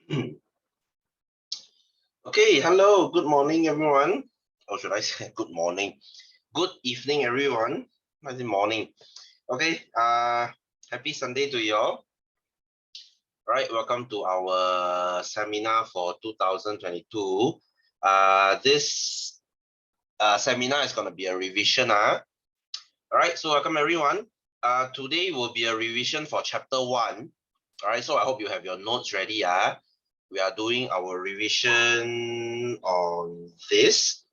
Okay, hello, good morning, everyone. Or should I say good morning? Good evening, everyone. Not the morning. Okay, happy Sunday to you all. All right, welcome to our seminar for 2022. This seminar is going to be a revision. All right, so welcome, everyone. Today will be a revision for chapter 1. All right, so I hope you have your notes ready. We are doing our revision on this.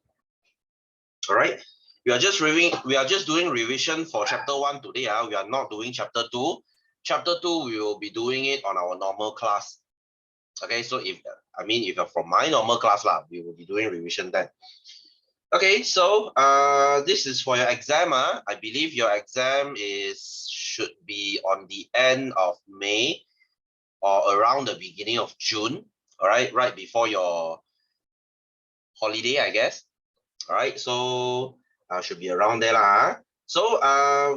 All right, we are just doing revision for chapter 1 today. We are not doing chapter 2. Chapter 2, we will be doing it on our normal class. Okay, so if you're from my normal class, we will be doing revision then. Okay, so this is for your exam. I believe your exam should be on the end of May or around the beginning of June. All right, right before your holiday, I guess. All right, so should be around there lah. So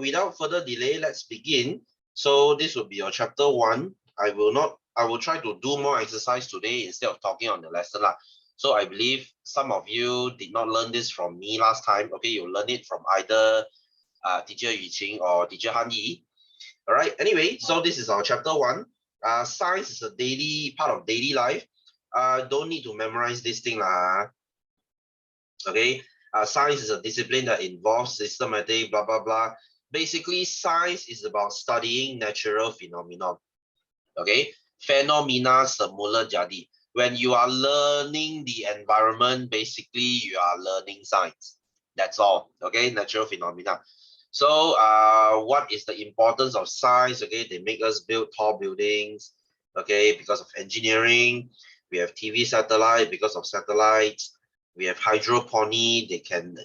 without further delay, let's begin. So this will be your chapter 1. I will try to do more exercise today instead of talking on the lesson lah. So I believe some of you did not learn this from me last time. Okay, you learn it from either teacher Yu Qing or teacher Han Yi. All right, anyway, so this is our chapter 1. Science is a daily part of daily life. Don't need to memorize this thing lah. Okay, science is a discipline that involves systematic blah blah blah. Basically, science is about studying natural phenomenon. Okay, phenomena semula jadi. When you are learning the environment, basically you are learning science. That's all. Okay, natural phenomena. So what is the importance of science? Okay, they make us build tall buildings. Okay, because of engineering. We have TV satellite because of satellites. We have hydroponic. They can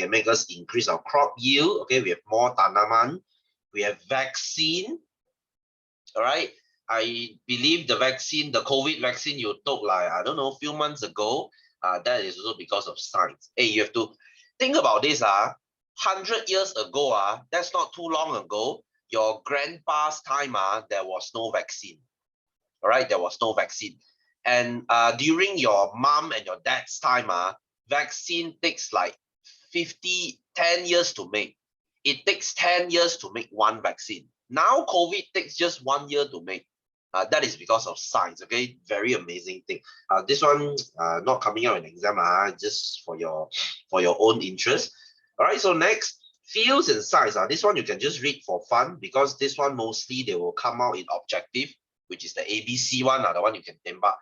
make us increase our crop yield. Okay, we have more tanaman. We have vaccine. All right. I believe the vaccine, the COVID vaccine you took like, I don't know, a few months ago, that is also because of science. Hey, you have to think about this. 100 years ago, that's not too long ago. Your grandpa's time, there was no vaccine. All right, there was no vaccine. And during your mom and your dad's time, vaccine takes like 10 years to make. It takes 10 years to make one vaccine. Now COVID takes just 1 year to make. That is because of science. Okay, very amazing thing. This one not coming out in exam, just for your own interest. All right, so next, fields in science. This one you can just read for fun because this one mostly they will come out in objective, which is the ABC one, the one you can tembak.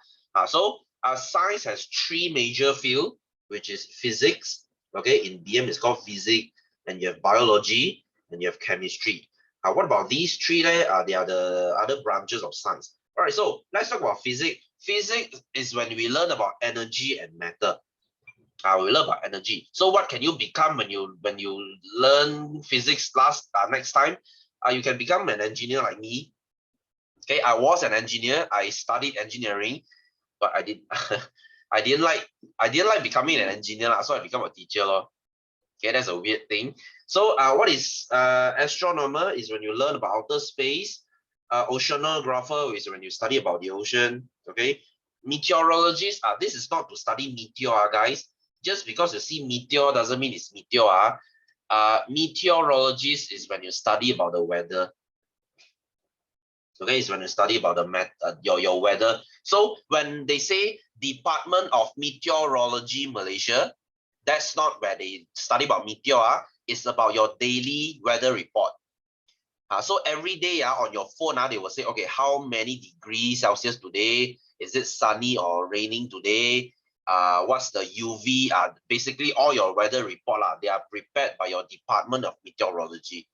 So science has 3 major fields, which is physics. Okay, in BM it's called physics, and you have biology, and you have chemistry. What about these 3 there? They are the other branches of science. All right, so let's talk about physics. Physics is when we learn about energy and matter. We learn about energy. So what can you become when you learn physics next time? You can become an engineer like me. Okay, I was an engineer. I studied engineering, but I didn't like becoming an engineer, so I become a teacher. Okay, that's a weird thing. So what is astronomer is when you learn about outer space. Oceanographer is when you study about the ocean. Okay, meteorologist, this is not to study meteor, guys. Just because you see meteor doesn't mean it's meteor. Meteorologist is when you study about the weather. Okay, it's when you study about the your weather. So when they say Department of Meteorology Malaysia, that's not where they study about meteor. It's about your daily weather report. So every day on your phone, they will say, okay, how many degrees Celsius today? Is it sunny or raining today? What's the UV? Basically all your weather report, they are prepared by your Department of Meteorology.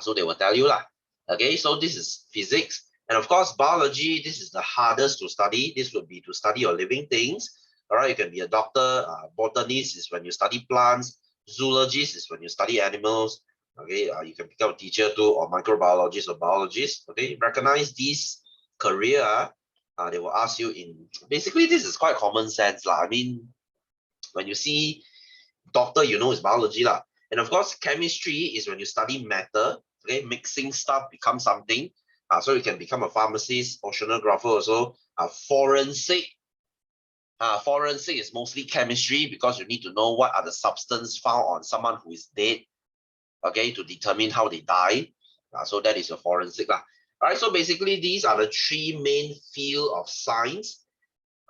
So they will tell you lah. Okay, so this is physics. And of course, biology, this is the hardest to study. This would be to study your living things. All right, you can be a doctor. Botanist is when you study plants. Zoologist is when you study animals. Okay, you can become a teacher too, or microbiologist or biologist. Okay, recognize this career. They will ask you in, basically this is quite common sense lah. I mean, when you see doctor, you know it's biology lah. And of course, chemistry is when you study matter. Okay, mixing stuff becomes something. So you can become a pharmacist, oceanographer also. Forensic. Forensic is mostly chemistry because you need to know what are the substances found on someone who is dead, okay, to determine how they die. So that is a forensic. All right, so basically these are the three main field of science.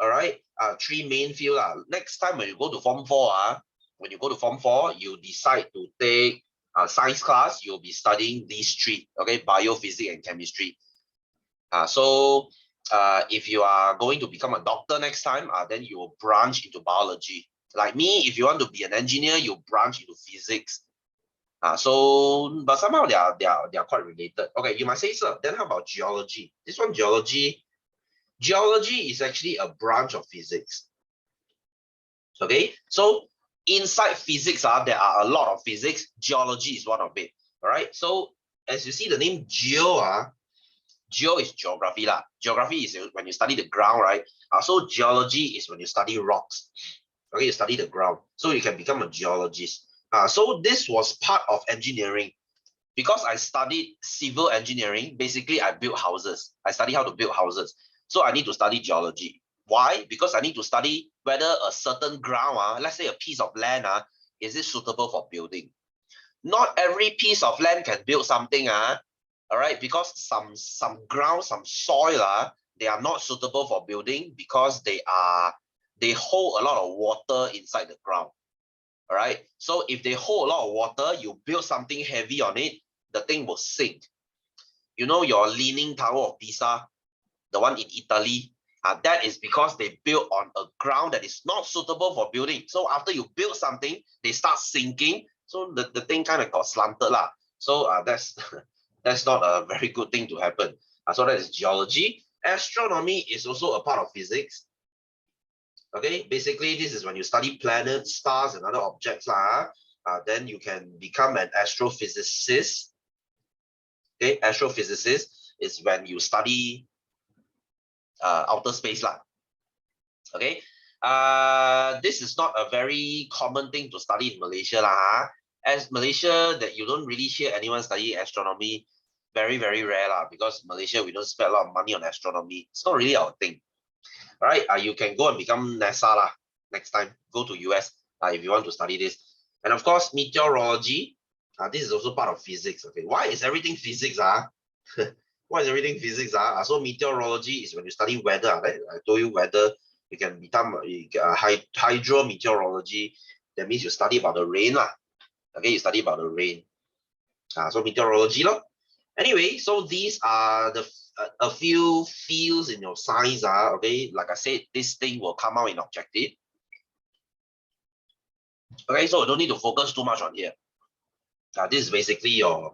All right, three main field. Next time when you go to Form 4, when you go to Form 4, you decide to take science class, you'll be studying these three, okay, biophysics and chemistry. So if you are going to become a doctor next time, then you will branch into biology. Like me, if you want to be an engineer, you branch into physics. But somehow they are quite related. Okay, you might say so. Then how about geology? This one, geology. Geology is actually a branch of physics. Okay, so inside physics, there are a lot of physics. Geology is one of it. All right. So as you see the name geo, geo is geography lah. Geography is when you study the ground, right? So geology is when you study rocks. Okay, you study the ground. So you can become a geologist. So this was part of engineering. Because I studied civil engineering, basically I built houses. I study how to build houses. So I need to study geology. Why? Because I need to study whether a certain ground, let's say a piece of land, is it suitable for building? Not every piece of land can build something, all right? Because some ground, some soil, they are not suitable for building because they hold a lot of water inside the ground. All right. So if they hold a lot of water, you build something heavy on it, the thing will sink. You know your Leaning Tower of Pisa, the one in Italy, that is because they built on a ground that is not suitable for building. So after you build something, they start sinking. So the thing kind of got slanted lah. So that's that's not a very good thing to happen. So that is geology. Astronomy is also a part of physics. Okay, basically this is when you study planets, stars, and other objects then you can become an astrophysicist. Okay, astrophysicist is when you study outer space lah. Okay, this is not a very common thing to study in Malaysia lah. As Malaysia, that you don't really hear anyone study astronomy, very very rare lah. Because Malaysia we don't spend a lot of money on astronomy. It's not really our thing. All right, you can go and become NASA lah next time. Go to US if you want to study this. And of course, meteorology. This is also part of physics. Okay, why is everything physics? Why is everything physics? So meteorology is when you study weather. Right? I told you weather. You can become hydrometeorology. That means you study about the rain lah. Okay, you study about the rain. So meteorology lah. Anyway, so these are a few fields in your science. Okay, like I said, this thing will come out in objective. Okay, so you don't need to focus too much on here. This is basically your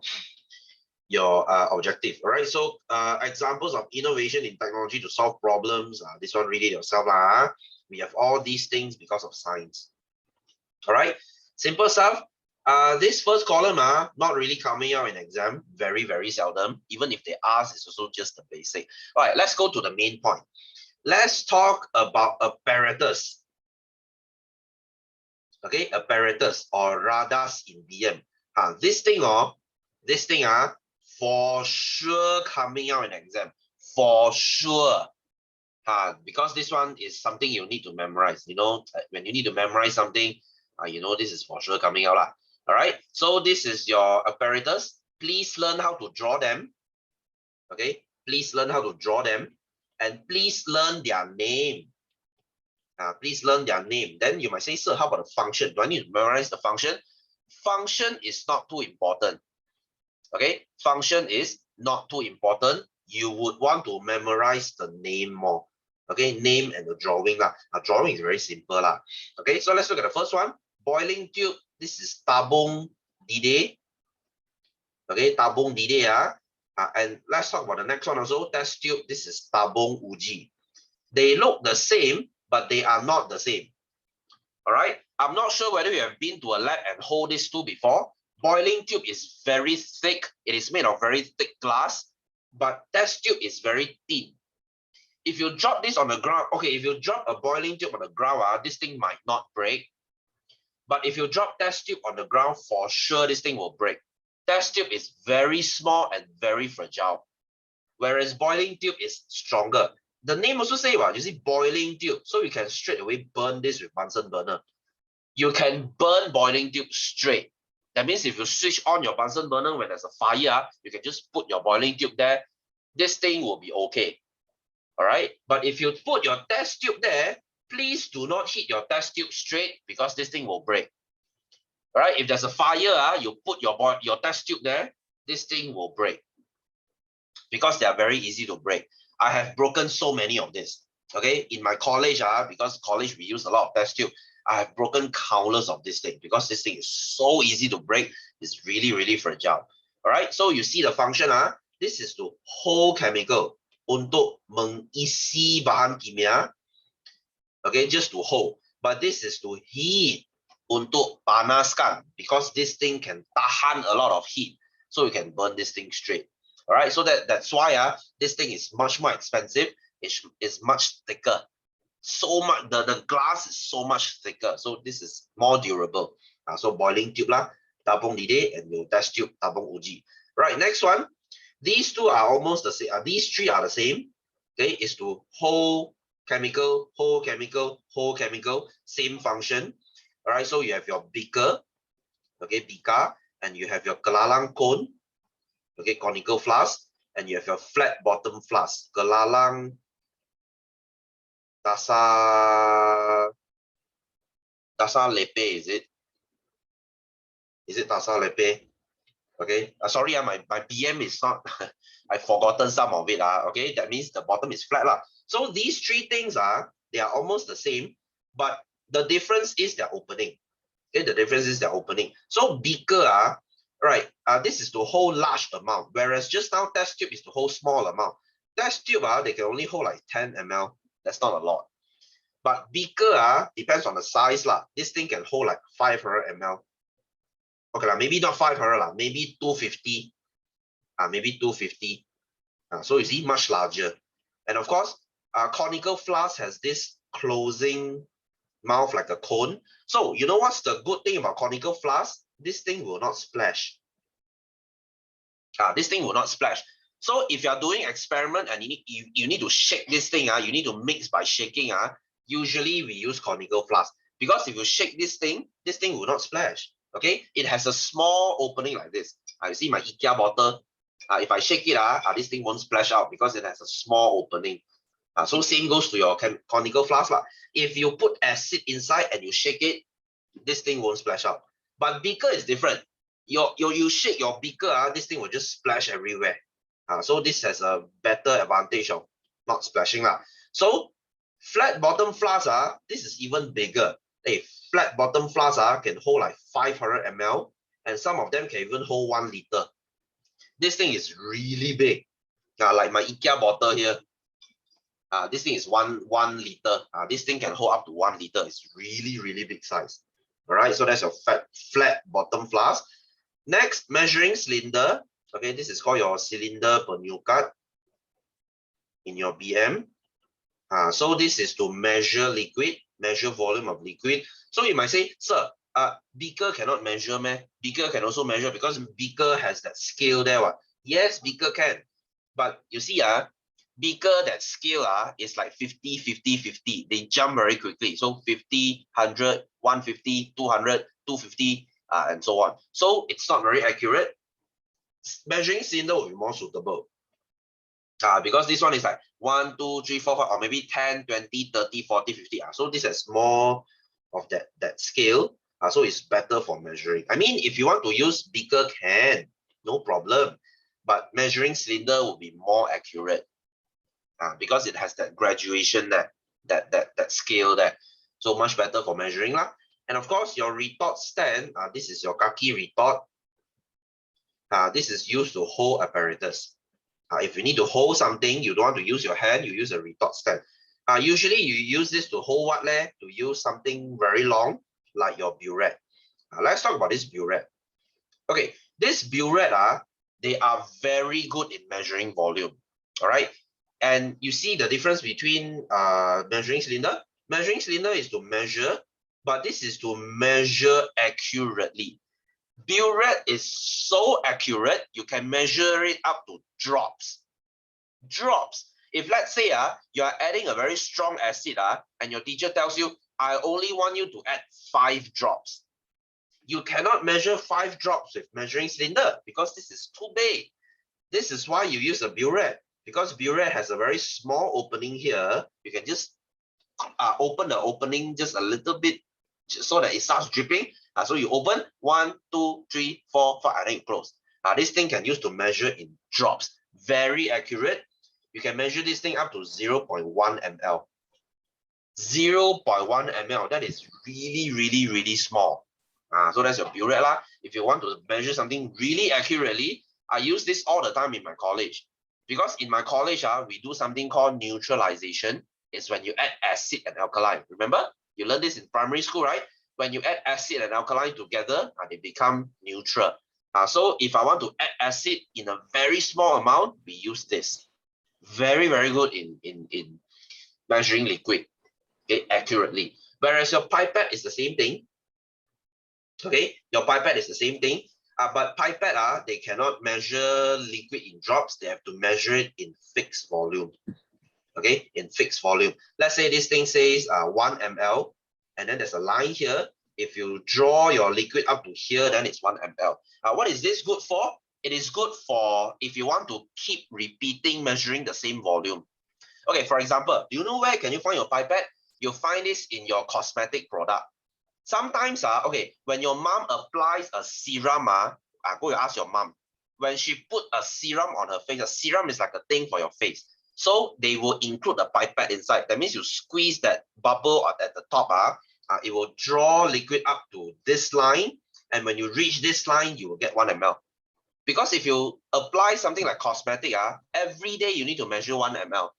objective. All right, so examples of innovation in technology to solve problems. This one, read it yourself. We have all these things because of science. All right, simple stuff. This first column, not really coming out in exam, very, very seldom. Even if they ask, it's also just the basic. All right, let's go to the main point. Let's talk about apparatus. Okay, apparatus or radars in BM. This thing, for sure coming out in exam. For sure. Because this one is something you need to memorize. You know, when you need to memorize something, you know this is for sure coming out lah. All right, so this is your apparatus. Please learn how to draw them. Okay, please learn how to draw them, and please learn their name. Please learn their name. Then you might say, sir, how about the function? Do I need to memorize the function? Function is not too important. Okay, function is not too important. You would want to memorize the name more. Okay, name and the drawing lah. Drawing is very simple lah. Okay, so let's look at the first one. Boiling tube. This is tabung dide. Okay, tabung dide. And let's talk about the next one also. Test tube. This is tabung uji. They look the same, but they are not the same. All right. I'm not sure whether you have been to a lab and hold this tool before. Boiling tube is very thick. It is made of very thick glass, but test tube is very thin. If you drop this on the ground, okay, if you drop a boiling tube on the ground, this thing might not break. But if you drop test tube on the ground, for sure this thing will break. Test tube is very small and very fragile. whereas boiling tube is stronger. The name also say what, you see boiling tube, so you can straight away burn this with Bunsen burner. You can burn boiling tube straight. That means if you switch on your Bunsen burner when there's a fire, you can just put your boiling tube there. This thing will be okay. All right. But if you put your test tube there, please do not heat your test tube straight because this thing will break. All right. If there's a fire, you put your test tube there, this thing will break because they are very easy to break. I have broken so many of this. Okay. In my college, because college we use a lot of test tube, I have broken countless of this thing because this thing is so easy to break. It's really, really fragile. All right. So you see the function. This is to hold chemical untuk mengisi bahan kimia. Okay, just to hold. But this is to heat untuk panaskan because this thing can tahan a lot of heat. So you can burn this thing straight. All right. So that's why this thing is much more expensive. It's much thicker. So much the glass is so much thicker, so this is more durable. So boiling tube lah, tabung lide, and your test tube tabung uji. Right, next one. These two are almost the same. These three are the same. Okay, is to hold chemical, hold chemical, hold chemical, same function. All right, so you have your beaker, okay, beaker, and you have your gelalang cone, okay, conical flask, and you have your flat bottom flask, gelalang Tasa Lepe, is it? Is it Tasa Lepe? Okay. Sorry, my BM is not, I've forgotten some of it. Okay, that means the bottom is flat. So these three things they are almost the same, but the difference is their opening. Okay, the difference is their opening. So beaker, right, this is to hold large amount, whereas just now test tube is to hold small amount. Test tube, they can only hold like 10 ml. That's not a lot. But beaker, depends on the size. This thing can hold like 500 ml. Okay, maybe not 500, maybe 250. Maybe 250. So you see, much larger. And of course, conical flask has this closing mouth like a cone. So you know what's the good thing about conical flask? This thing will not splash. This thing will not splash. So if you are doing experiment and you need to shake this thing, you need to mix by shaking. Usually we use conical flask because if you shake this thing will not splash. Okay, it has a small opening like this. You see my IKEA bottle. If I shake it, this thing won't splash out because it has a small opening. So same goes to your conical flask. If you put acid inside and you shake it, this thing won't splash out. But beaker is different. You shake your beaker, this thing will just splash everywhere. So this has a better advantage of not splashing. So flat bottom flask, this is even bigger. A flat bottom flask can hold like 500 ml, and some of them can even hold 1 liter. This thing is really big. Like my IKEA bottle here. This thing is one liter. This thing can hold up to 1 liter. It's really, really big size. All right, so that's your flat bottom flask. Next, measuring cylinder. Okay, this is called your cylinder penyukat in your BM. So this is to measure liquid, measure volume of liquid. So you might say, sir, beaker cannot measure, man. Beaker can also measure because beaker has that scale there. Yes, beaker can. But you see, beaker, that scale is like 50, 50, 50. They jump very quickly. So 50, 100, 150, 200, 250, and so on. So it's not very accurate. Measuring cylinder will be more suitable. Because this one is like 1, 2, 3, 4, 5, or maybe 10, 20, 30, 40, 50. So this has more of that scale. So it's better for measuring. I mean, if you want to use beaker, can, no problem. But measuring cylinder will be more accurate. Because it has that graduation there, that scale there. So much better for measuring. And of course, your retort stand, this is your kaki retort. This is used to hold apparatus. If you need to hold something, you don't want to use your hand, you use a retort stand. Usually you use this to hold what? To use something very long, like your burette. Let's talk about this burette. Okay, this burette, they are very good in measuring volume. All right. And you see the difference between measuring cylinder. Measuring cylinder is to measure, but this is to measure accurately. Burette is so accurate, you can measure it up to drops. drops. If let's say you are adding a very strong acid and your teacher tells you, I only want you to add 5 drops. You cannot measure 5 drops with measuring cylinder because this is too big. This is why you use a burette, because burette has a very small opening here. You can just open the opening just a little bit so that it starts dripping. So you open 1, 2, 3, 4, 5, and then you close. This thing can use to measure in drops. Very accurate. You can measure this thing up to 0.1 ml. 0.1 ml, that is really, really, really small. So that's your burette lah. If you want to measure something really accurately, I use this all the time in my college. Because in my college, we do something called neutralization. It's when you add acid and alkaline. Remember, you learned this in primary school, right? When you add acid and alkaline together, they become neutral. So if I want to add acid in a very small amount, we use this. Very, very good in measuring liquid, okay, accurately. Whereas your pipette is the same thing. Okay, your pipette is the same thing. But pipette, they cannot measure liquid in drops. They have to measure it in fixed volume. Okay, in fixed volume. Let's say this thing says 1 ml, and then there's a line here. If you draw your liquid up to here, then it's 1 ml. What is this good for? It is good for if you want to keep repeating measuring the same volume. Okay, for example, do you know where can you find your pipette? You'll find this in your cosmetic product. Sometimes, okay, when your mom applies a serum, go and ask your mom. When she put a serum on her face, a serum is like a thing for your face. So they will include a pipette inside. That means you squeeze that bubble at the top, it will draw liquid up to this line. And when you reach this line, you will get 1 ml. Because if you apply something like cosmetic, every day you need to measure 1 ml.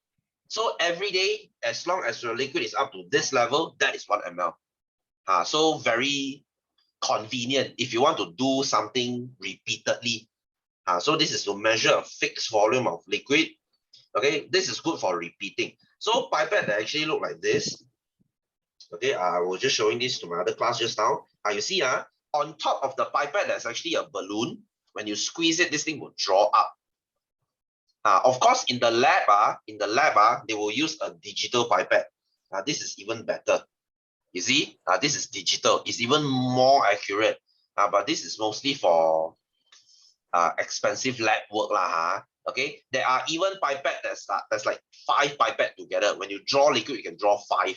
So every day, as long as your liquid is up to this level, that is 1 ml. So very convenient if you want to do something repeatedly. So this is to measure a fixed volume of liquid. Okay, this is good for repeating. So pipette actually look like this. Okay, I was just showing this to my other class just now. You see, on top of the pipette, there's actually a balloon. When you squeeze it, this thing will draw up. Of course, in the lab, they will use a digital pipette. This is even better. You see, this is digital. It's even more accurate. But this is mostly for expensive lab work lah. Okay, there are even pipette that's like 5 pipette together. When you draw liquid, you can draw 5.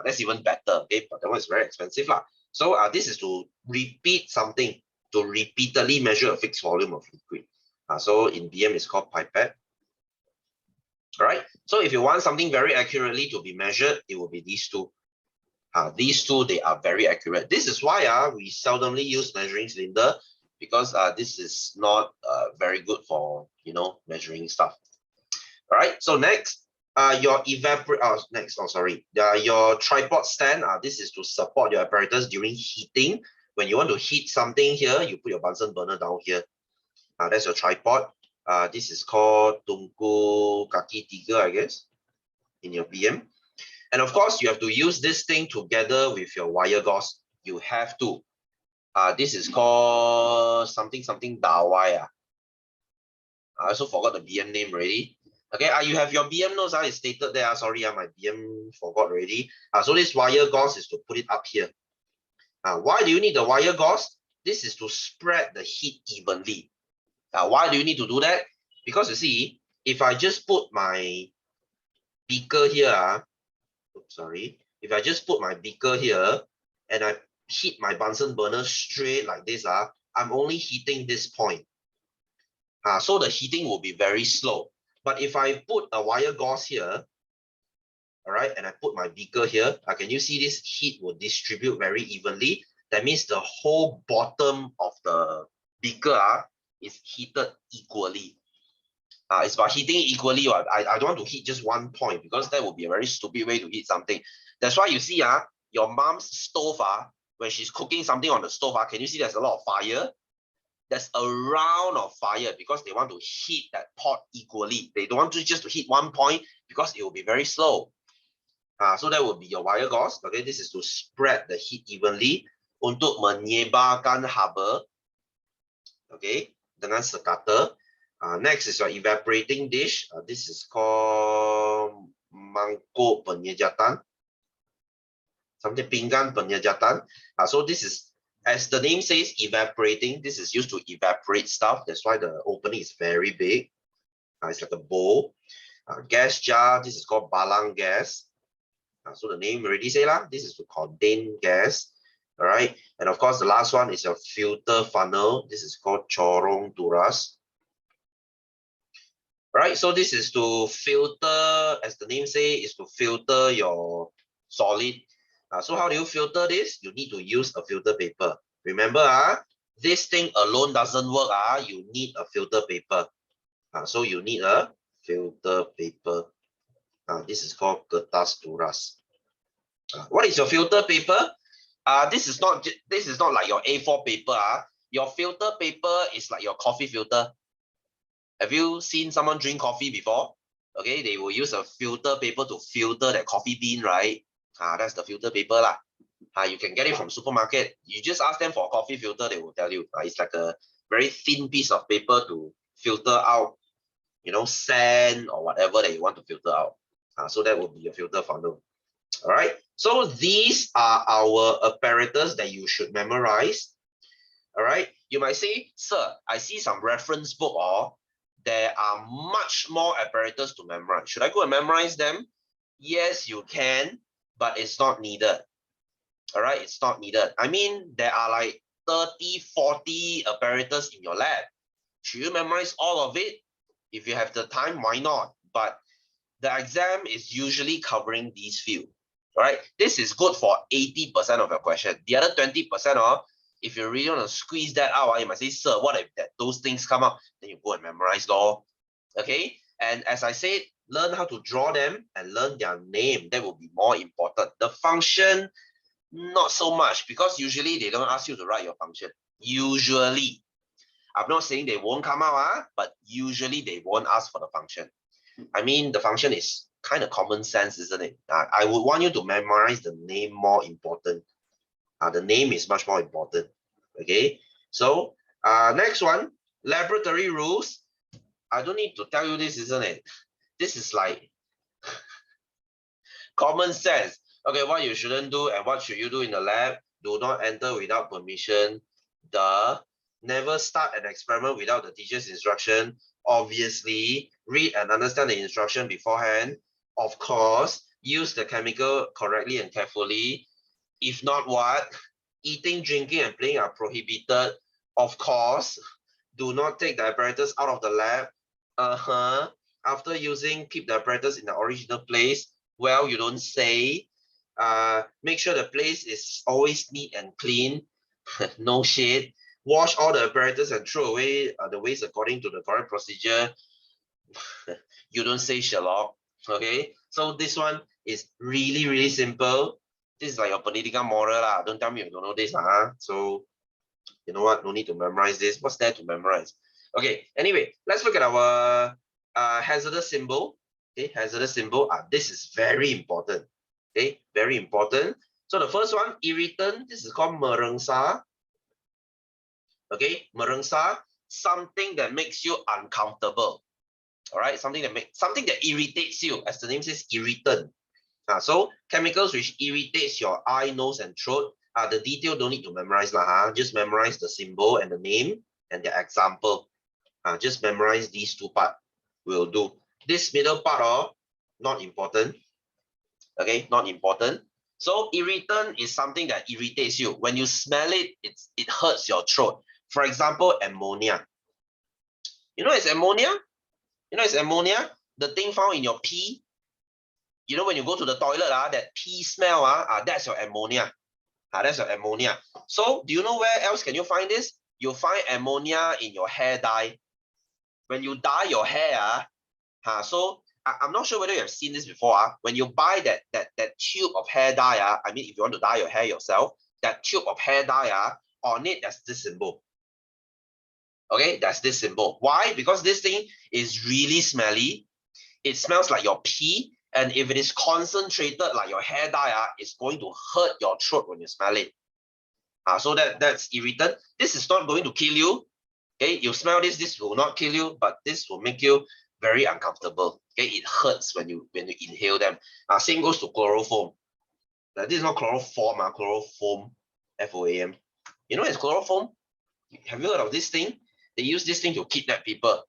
That's even better. Okay, but that one is very expensive lah. So this is to repeat something, to repeatedly measure a fixed volume of liquid. So in BM, it's called pipette. All right. So if you want something very accurately to be measured, it will be these two. These two, they are very accurate. This is why we seldomly use measuring cylinder, because this is not very good for, you know, measuring stuff. All right. So next, your your tripod stand. This is to support your apparatus during heating. When you want to heat something here, you put your Bunsen burner down here. That's your tripod. This is called Tungku Kaki Tiga, I guess, in your BM. And of course, you have to use this thing together with your wire gauze. You have to. This is called something Dawai. I also forgot the BM name already. Okay, you have your BM notes. It's stated there. Sorry, my BM forgot already. So this wire gauze is to put it up here. Why do you need the wire gauze? This is to spread the heat evenly. Why do you need to do that? Because you see, if I just put my beaker here, if I just put my beaker here and I heat my Bunsen burner straight like this, I'm only heating this point. So the heating will be very slow. But if I put a wire gauze here, all right, and I put my beaker here, can you see this heat will distribute very evenly? That means the whole bottom of the beaker is heated equally. It's about heating equally. I don't want to heat just one point, because that would be a very stupid way to heat something. That's why you see your mom's stove, when she's cooking something on the stove, can you see there's a lot of fire? There's a round of fire because they want to heat that pot equally. They don't want to just to heat one point because it will be very slow. So that would be your wire gauze. Okay, this is to spread the heat evenly untuk menyebarkan haba. Okay, dengan sekata. Next is your evaporating dish. This is called mangkuk penyedatan. Something pinggan penyedatan. So this is, as the name says, evaporating. This is used to evaporate stuff. That's why the opening is very big. It's like a bowl. Gas jar. This is called balang gas. So the name already say lah. This is to contain gas. All right. And of course, the last one is a filter funnel. This is called corong turas. Right, so this is to filter, as the name say, is to filter your solid. So how do you filter this? You need to use a filter paper. Remember, this thing alone doesn't work. You need a filter paper. So you need a filter paper. This is called kertas turas. What is your filter paper? This is not like your A4 paper. Your filter paper is like your coffee filter. Have you seen someone drink coffee before? Okay, they will use a filter paper to filter that coffee bean, right? That's the filter paper lah. You can get it from supermarket. You just ask them for a coffee filter, they will tell you. It's like a very thin piece of paper to filter out, sand or whatever that you want to filter out. So that will be your filter funnel. All right. So these are our apparatus that you should memorize. All right. You might say, sir, I see some reference book or there are much more apparatus to memorize. Should I go and memorize them? Yes, you can, but it's not needed. All right, it's not needed. I mean, there are like 30, 40 apparatus in your lab. Should you memorize all of it? If you have the time, why not? But the exam is usually covering these few. All right, this is good for 80% of your question. The other 20%, if you really want to squeeze that out, you might say, sir, what if those things come up? Then you go and memorize law. Okay, and as I said, learn how to draw them and learn their name. That will be more important. The function, not so much, because usually they don't ask you to write your function. Usually. I'm not saying they won't come out, but usually they won't ask for the function. I mean, the function is kind of common sense, isn't it? I would want you to memorize the name more important. The name is much more important. Okay, so next one, laboratory rules. I don't need to tell you this, isn't it? This is like common sense. Okay, what you shouldn't do and what should you do in the lab? Do not enter without permission. Never start an experiment without the teacher's instruction. Obviously, read and understand the instruction beforehand. Of course, use the chemical correctly and carefully. If not, what? Eating, drinking, and playing are prohibited. Of course, do not take the apparatus out of the lab. After using, keep the apparatus in the original place. Well, you don't say. Make sure the place is always neat and clean. No shit. Wash all the apparatus and throw away the waste according to the correct procedure. You don't say, Sherlock. Okay, so this one is really, really simple. This is like your political moral lah. Don't tell me you don't know this. So, you know what? No need to memorize this. What's there to memorize? Okay, anyway, let's look at our hazardous symbol. Okay, hazardous symbol. This is very important. Okay, very important. So the first one, irritant. This is called merengsa. Okay, merengsa, something that makes you uncomfortable. All right, something that irritates you, as the name says, irritant. So chemicals which irritates your eye, nose, and throat. The detail don't need to memorize lah. Just memorize the symbol and the name and the example. Just memorize these two parts. Will do. This middle part, not important. Okay, not important. So irritant is something that irritates you. When you smell it, it hurts your throat. For example, ammonia. You know it's ammonia? The thing found in your pee. You know when you go to the toilet, that pee smell, that's your ammonia. That's your ammonia. So do you know where else can you find this? You'll find ammonia in your hair dye. When you dye your hair, so I'm not sure whether you have seen this before. When you buy that tube of hair dye, I mean, if you want to dye your hair yourself, that tube of hair dye, on it, there's this symbol. Okay, that's this symbol. Why? Because this thing is really smelly. It smells like your pee. And if it is concentrated like your hair dye, it's going to hurt your throat when you smell it. So that's irritant. This is not going to kill you. Okay, you smell this, this will not kill you, but this will make you very uncomfortable. Okay, it hurts when you inhale them. Same goes to chloroform. This is not chloroform, chloroform, FOAM. You know it's chloroform? Have you heard of this thing? They use this thing to kidnap people.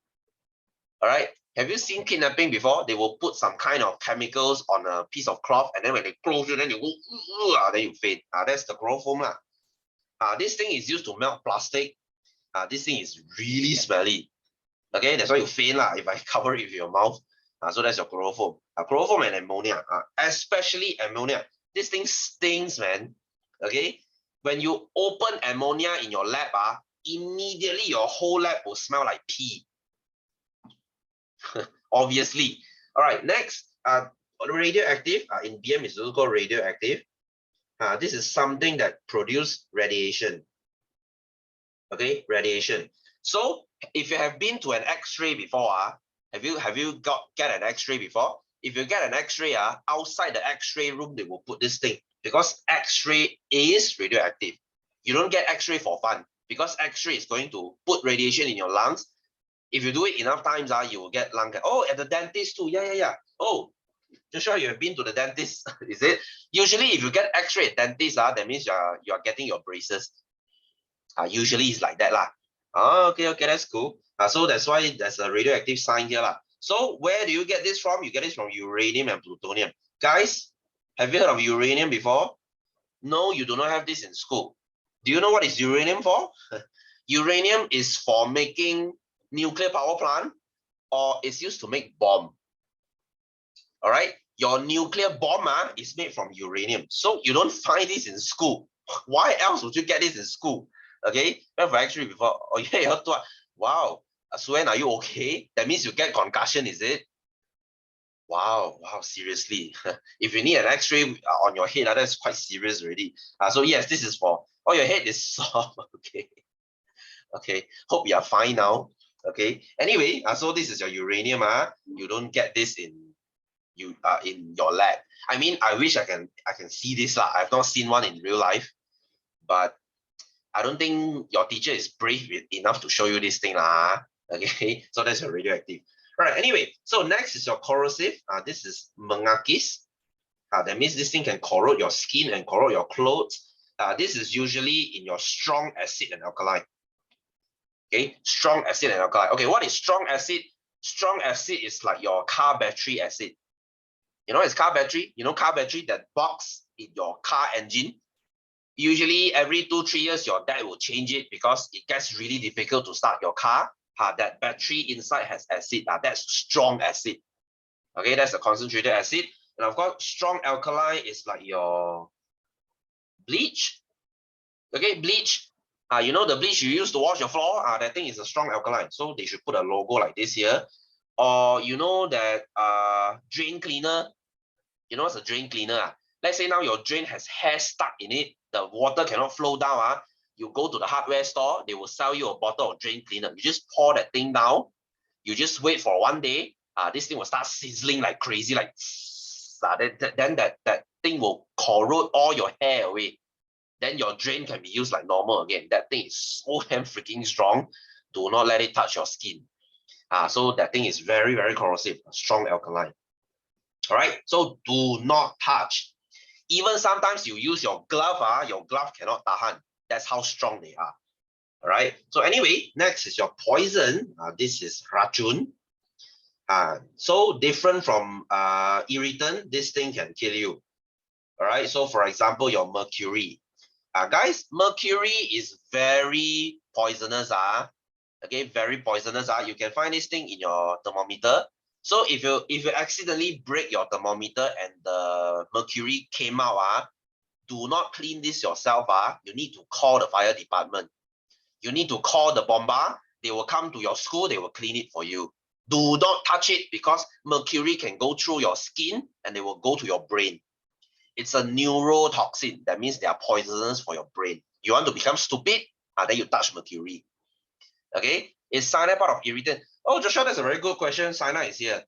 All right. Have you seen kidnapping before? They will put some kind of chemicals on a piece of cloth, and then when they close you, then you go, then you faint. That's the chloroform. This thing is used to melt plastic. This thing is really smelly. Okay, that's why you faint if I cover it with your mouth. So that's your chloroform. Chloroform and ammonia, especially ammonia. This thing stings, man. Okay, when you open ammonia in your lab, immediately your whole lab will smell like pee. Obviously. All right, next, radioactive. In BM is also called radioactive. This is something that produces radiation. Okay, radiation. So if you have been to an X-ray before, have you get an X-ray before? If you get an X-ray, outside the X-ray room, they will put this thing because X-ray is radioactive. You don't get X-ray for fun because X-ray is going to put radiation in your lungs. If you do it enough times, you will get lung cancer. Oh, at the dentist too. Yeah. Oh, Joshua, you have been to the dentist, is it? Usually, if you get X-ray at dentist, that means you are getting your braces. Usually it's like that lah. Okay, that's cool. So that's why there's a radioactive sign here lah. So where do you get this from? You get this from uranium and plutonium. Guys, have you heard of uranium before? No, you do not have this in school. Do you know what is uranium for? Uranium is for making nuclear power plant, or it's used to make bomb. All right, your nuclear bomb is made from uranium. So you don't find this in school. Why else would you get this in school? Okay, I've actually before. Oh yeah, wow. Suen, are you okay? That means you get concussion, is it? Wow, seriously. If you need an X-ray on your head, that's quite serious already. So yes, this is for. Oh, your head is soft. Okay. Hope you are fine now. Okay. Anyway, so this is your uranium. You don't get this in your lab. I mean, I wish I can see this lah. I've not seen one in real life, but I don't think your teacher is brave enough to show you this thing lah. Okay, so that's your radioactive. All right. Anyway, so next is your corrosive. This is mengakis. That means this thing can corrode your skin and corrode your clothes. This is usually in your strong acid and alkali. Okay, strong acid and alkali. Okay, what is strong acid? Strong acid is like your car battery acid. You know, it's car battery. You know, car battery, that box in your car engine. Usually every 2-3 years, your dad will change it because it gets really difficult to start your car. That battery inside has acid. That's strong acid. Okay, that's the concentrated acid. And of course, strong alkali is like your bleach. Okay, bleach. You know the bleach you use to wash your floor? That thing is a strong alkali. So they should put a logo like this here. Or you know that drain cleaner. You know what's a drain cleaner? Let's say now your drain has hair stuck in it. The water cannot flow down. You go to the hardware store, they will sell you a bottle of drain cleaner. You just pour that thing down. You just wait for 1 day. This thing will start sizzling like crazy, like then that thing will corrode all your hair away. Then your drain can be used like normal again. That thing is so damn freaking strong. Do not let it touch your skin. So that thing is very, very corrosive, strong alkaline. All right, so do not touch. Even sometimes you use your glove, your glove cannot tahan. That's how strong they are. All right, so anyway, next is your poison. This is racun. So different from irritant, this thing can kill you. All right, so for example, your mercury. Guys, mercury is very poisonous. Okay, very poisonous. You can find this thing in your thermometer. So if you accidentally break your thermometer and the mercury came out, do not clean this yourself. You need to call the fire department. You need to call the bomba. They will come to your school. They will clean it for you. Do not touch it because mercury can go through your skin and they will go to your brain. It's a neurotoxin. That means they are poisonous for your brain. You want to become stupid? Then you touch mercury. Okay, is cyanide part of irritant? Oh, Joshua, that's a very good question. Cyanide is here.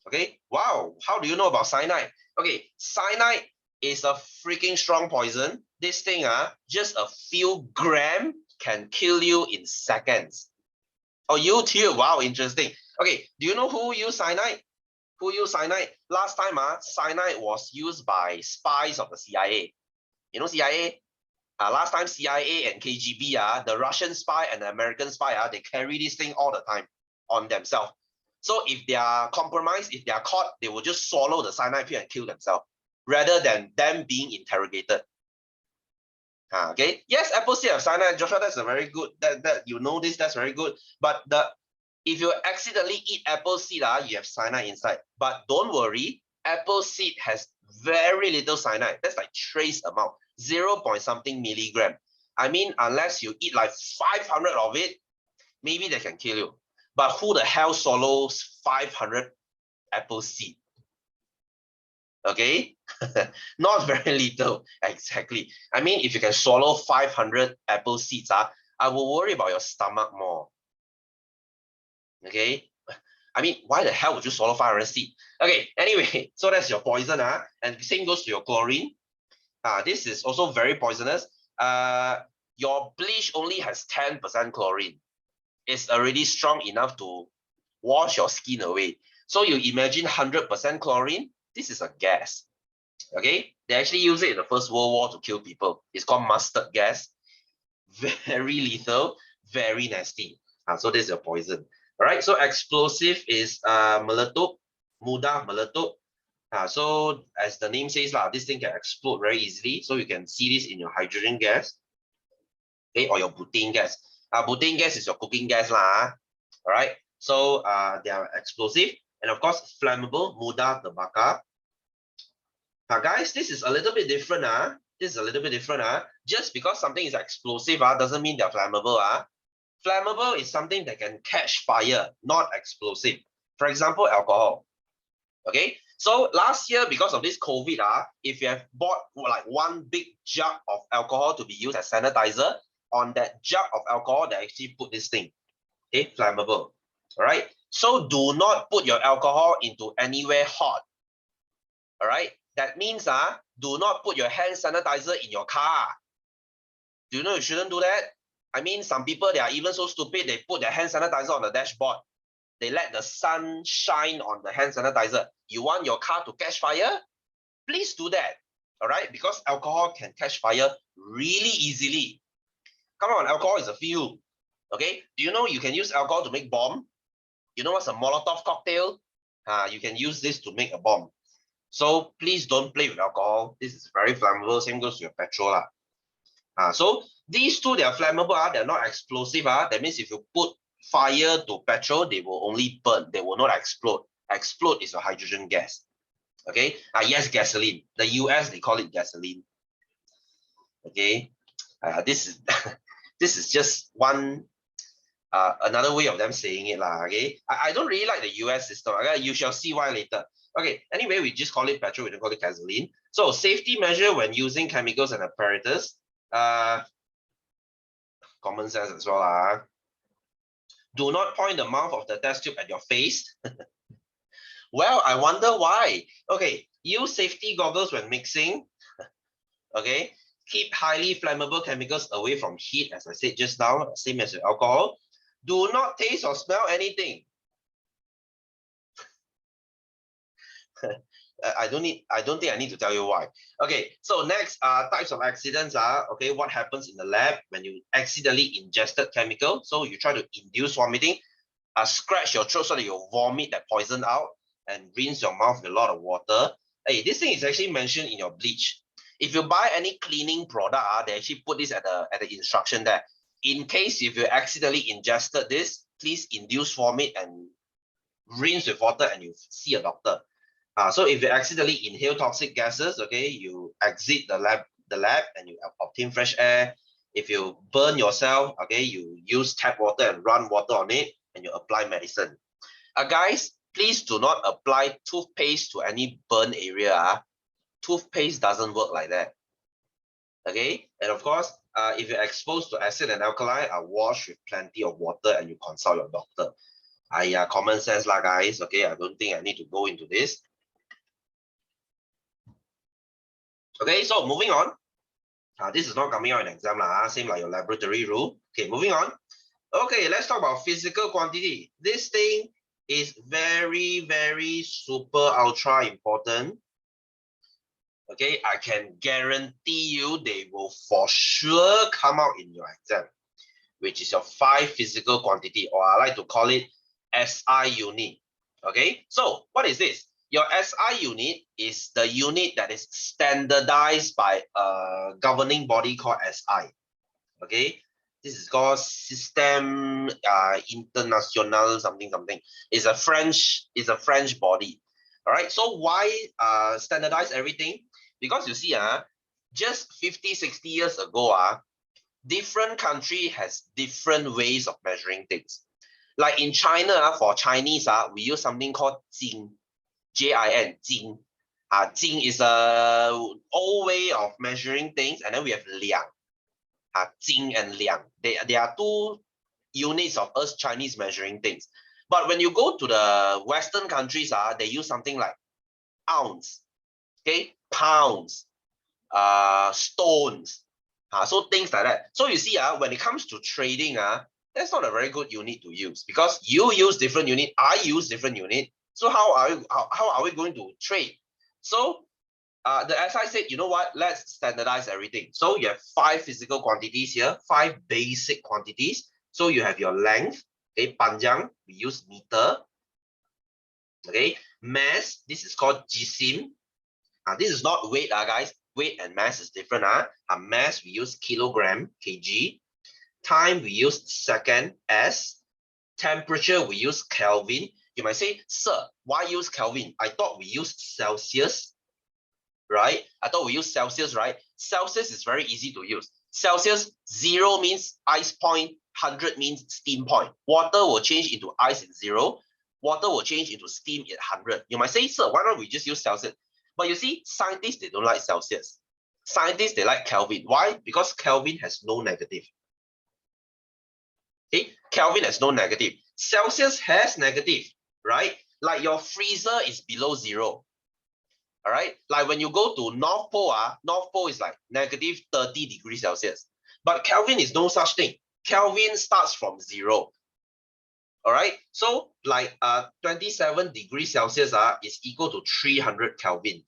Okay, wow, how do you know about cyanide? Okay, cyanide is a freaking strong poison. This thing, just a few grams can kill you in seconds. Oh, you too. Wow, interesting. Okay, do you know who used cyanide? Who used cyanide? Last time, cyanide was used by spies of the CIA. You know CIA? Last time CIA and KGB, the Russian spy and the American spy, they carry this thing all the time on themselves. So if they are compromised, if they are caught, they will just swallow the cyanide pill and kill themselves rather than them being interrogated. Okay. Yes, apple seed have cyanide, Joshua. That's a very good. That you know this. That's very good. But if you accidentally eat apple seed, you have cyanide inside. But don't worry, apple seed has very little cyanide. That's like trace amount, 0 point something milligram. I mean, unless you eat like 500 of it, maybe they can kill you. But who the hell swallows 500 apple seed? Okay, not very little, exactly. I mean, if you can swallow 500 apple seeds, I will worry about your stomach more. Okay, I mean, why the hell would you swallow 500 seeds? Okay, anyway, so that's your poison, and same goes to your chlorine. This is also very poisonous. Your bleach only has 10% chlorine. It's already strong enough to wash your skin away. So you imagine 100% chlorine, this is a gas. Okay, they actually use it in the First World War to kill people. It's called mustard gas. Very lethal, very nasty. So this is a poison. All right, so explosive is meletup, mudah meletup. So as the name says, this thing can explode very easily. So you can see this in your hydrogen gas, okay, or your butane gas. Butane gas is your cooking gas, all right. So they are explosive, and of course flammable, mudah terbakar. Guys, this is a little bit different. This is a little bit different. Just because something is explosive doesn't mean they're flammable. Flammable is something that can catch fire, not explosive. For example, alcohol. Okay, so last year, because of this COVID, if you have bought like one big jug of alcohol to be used as sanitizer, on that jug of alcohol, they actually put this thing, okay, flammable. All right, so do not put your alcohol into anywhere hot. All right, that means do not put your hand sanitizer in your car. Do you know you shouldn't do that? I mean, some people, they are even so stupid, they put their hand sanitizer on the dashboard. They let the sun shine on the hand sanitizer. You want your car to catch fire? Please do that. All right, because alcohol can catch fire really easily. Come on, alcohol is a fuel. Okay, do you know you can use alcohol to make bomb? You know what's a Molotov cocktail? You can use this to make a bomb. So please don't play with alcohol. This is very flammable. Same goes to your petrol. So these two, they are flammable. They're not explosive. That means if you put fire to petrol, they will only burn. They will not explode. Explode is a hydrogen gas. Okay. Yes, gasoline. The US, they call it gasoline. Okay. This is this is just one another way of them saying it. Okay. I don't really like the US system. Okay? You shall see why later. Okay. Anyway, we just call it petrol. We don't call it gasoline. So safety measure when using chemicals and apparatus. Common sense as well. Do not point the mouth of the test tube at your face. Well, I wonder why. Okay, use safety goggles when mixing. Okay, keep highly flammable chemicals away from heat, as I said just now, same as with alcohol. Do not taste or smell anything. I don't think I need to tell you why. Okay, so next types of accidents are, okay, what happens in the lab when you accidentally ingested chemical. So you try to induce vomiting, scratch your throat so that you vomit that poison out and rinse your mouth with a lot of water. Hey, this thing is actually mentioned in your bleach. If you buy any cleaning product, they actually put this at the instruction there. In case if you accidentally ingested this, please induce vomit and rinse with water and you see a doctor. So if you accidentally inhale toxic gases, okay, you exit the lab and you obtain fresh air. If you burn yourself, okay, you use tap water and run water on it and you apply medicine. Guys, please do not apply toothpaste to any burn area. Toothpaste doesn't work like that. Okay, and of course, if you're exposed to acid and alkali, wash with plenty of water and you consult your doctor. Common sense guys. Okay, I don't think I need to go into this. Okay, so moving on. This is not coming out in exam, same like your laboratory rule. Okay, moving on. Okay, let's talk about physical quantity. This thing is very, very super ultra important. Okay, I can guarantee you they will for sure come out in your exam, which is your 5 physical quantity, or I like to call it SI unit. Okay, so what is this? Your SI unit is the unit that is standardized by a governing body called SI. Okay, this is called Système International something. It's a French body. All right, so why standardize everything? Because you see, just 50, 60 years ago, different country has different ways of measuring things. Like in China, for Chinese, we use something called Jing, Jin, Jing. Jing is a old way of measuring things, and then we have Liang. Jing and Liang. They are two units of us Chinese measuring things. But when you go to the Western countries, they use something like ounce, okay, pounds, stones, so things like that. So you see, when it comes to trading, that's not a very good unit to use, because you use different unit, I use different unit. So how are we going to trade? So the SI said, you know what, let's standardize everything. So you have 5 physical quantities here, 5 basic quantities. So you have your length, okay, panjang, we use meter. Okay, mass, this is called jisim. This is not weight, guys. Weight and mass is different. Mass, we use kilogram, kg. Time, we use second, s. Temperature, we use Kelvin. You might say, sir, why use Kelvin? I thought we used Celsius, right? I thought we use Celsius, right? Celsius is very easy to use. Celsius, 0 means ice point, 100 means steam point. Water will change into ice in 0. Water will change into steam at 100. You might say, sir, why don't we just use Celsius? But you see, scientists, they don't like Celsius. Scientists, they like Kelvin. Why? Because Kelvin has no negative. Okay, Kelvin has no negative. Celsius has negative, right? Like your freezer is below 0. All right, like when you go to North Pole, North Pole is like negative 30 degrees Celsius. But Kelvin is no such thing. Kelvin starts from 0. All right, so like 27 degrees Celsius is equal to 300 Kelvin.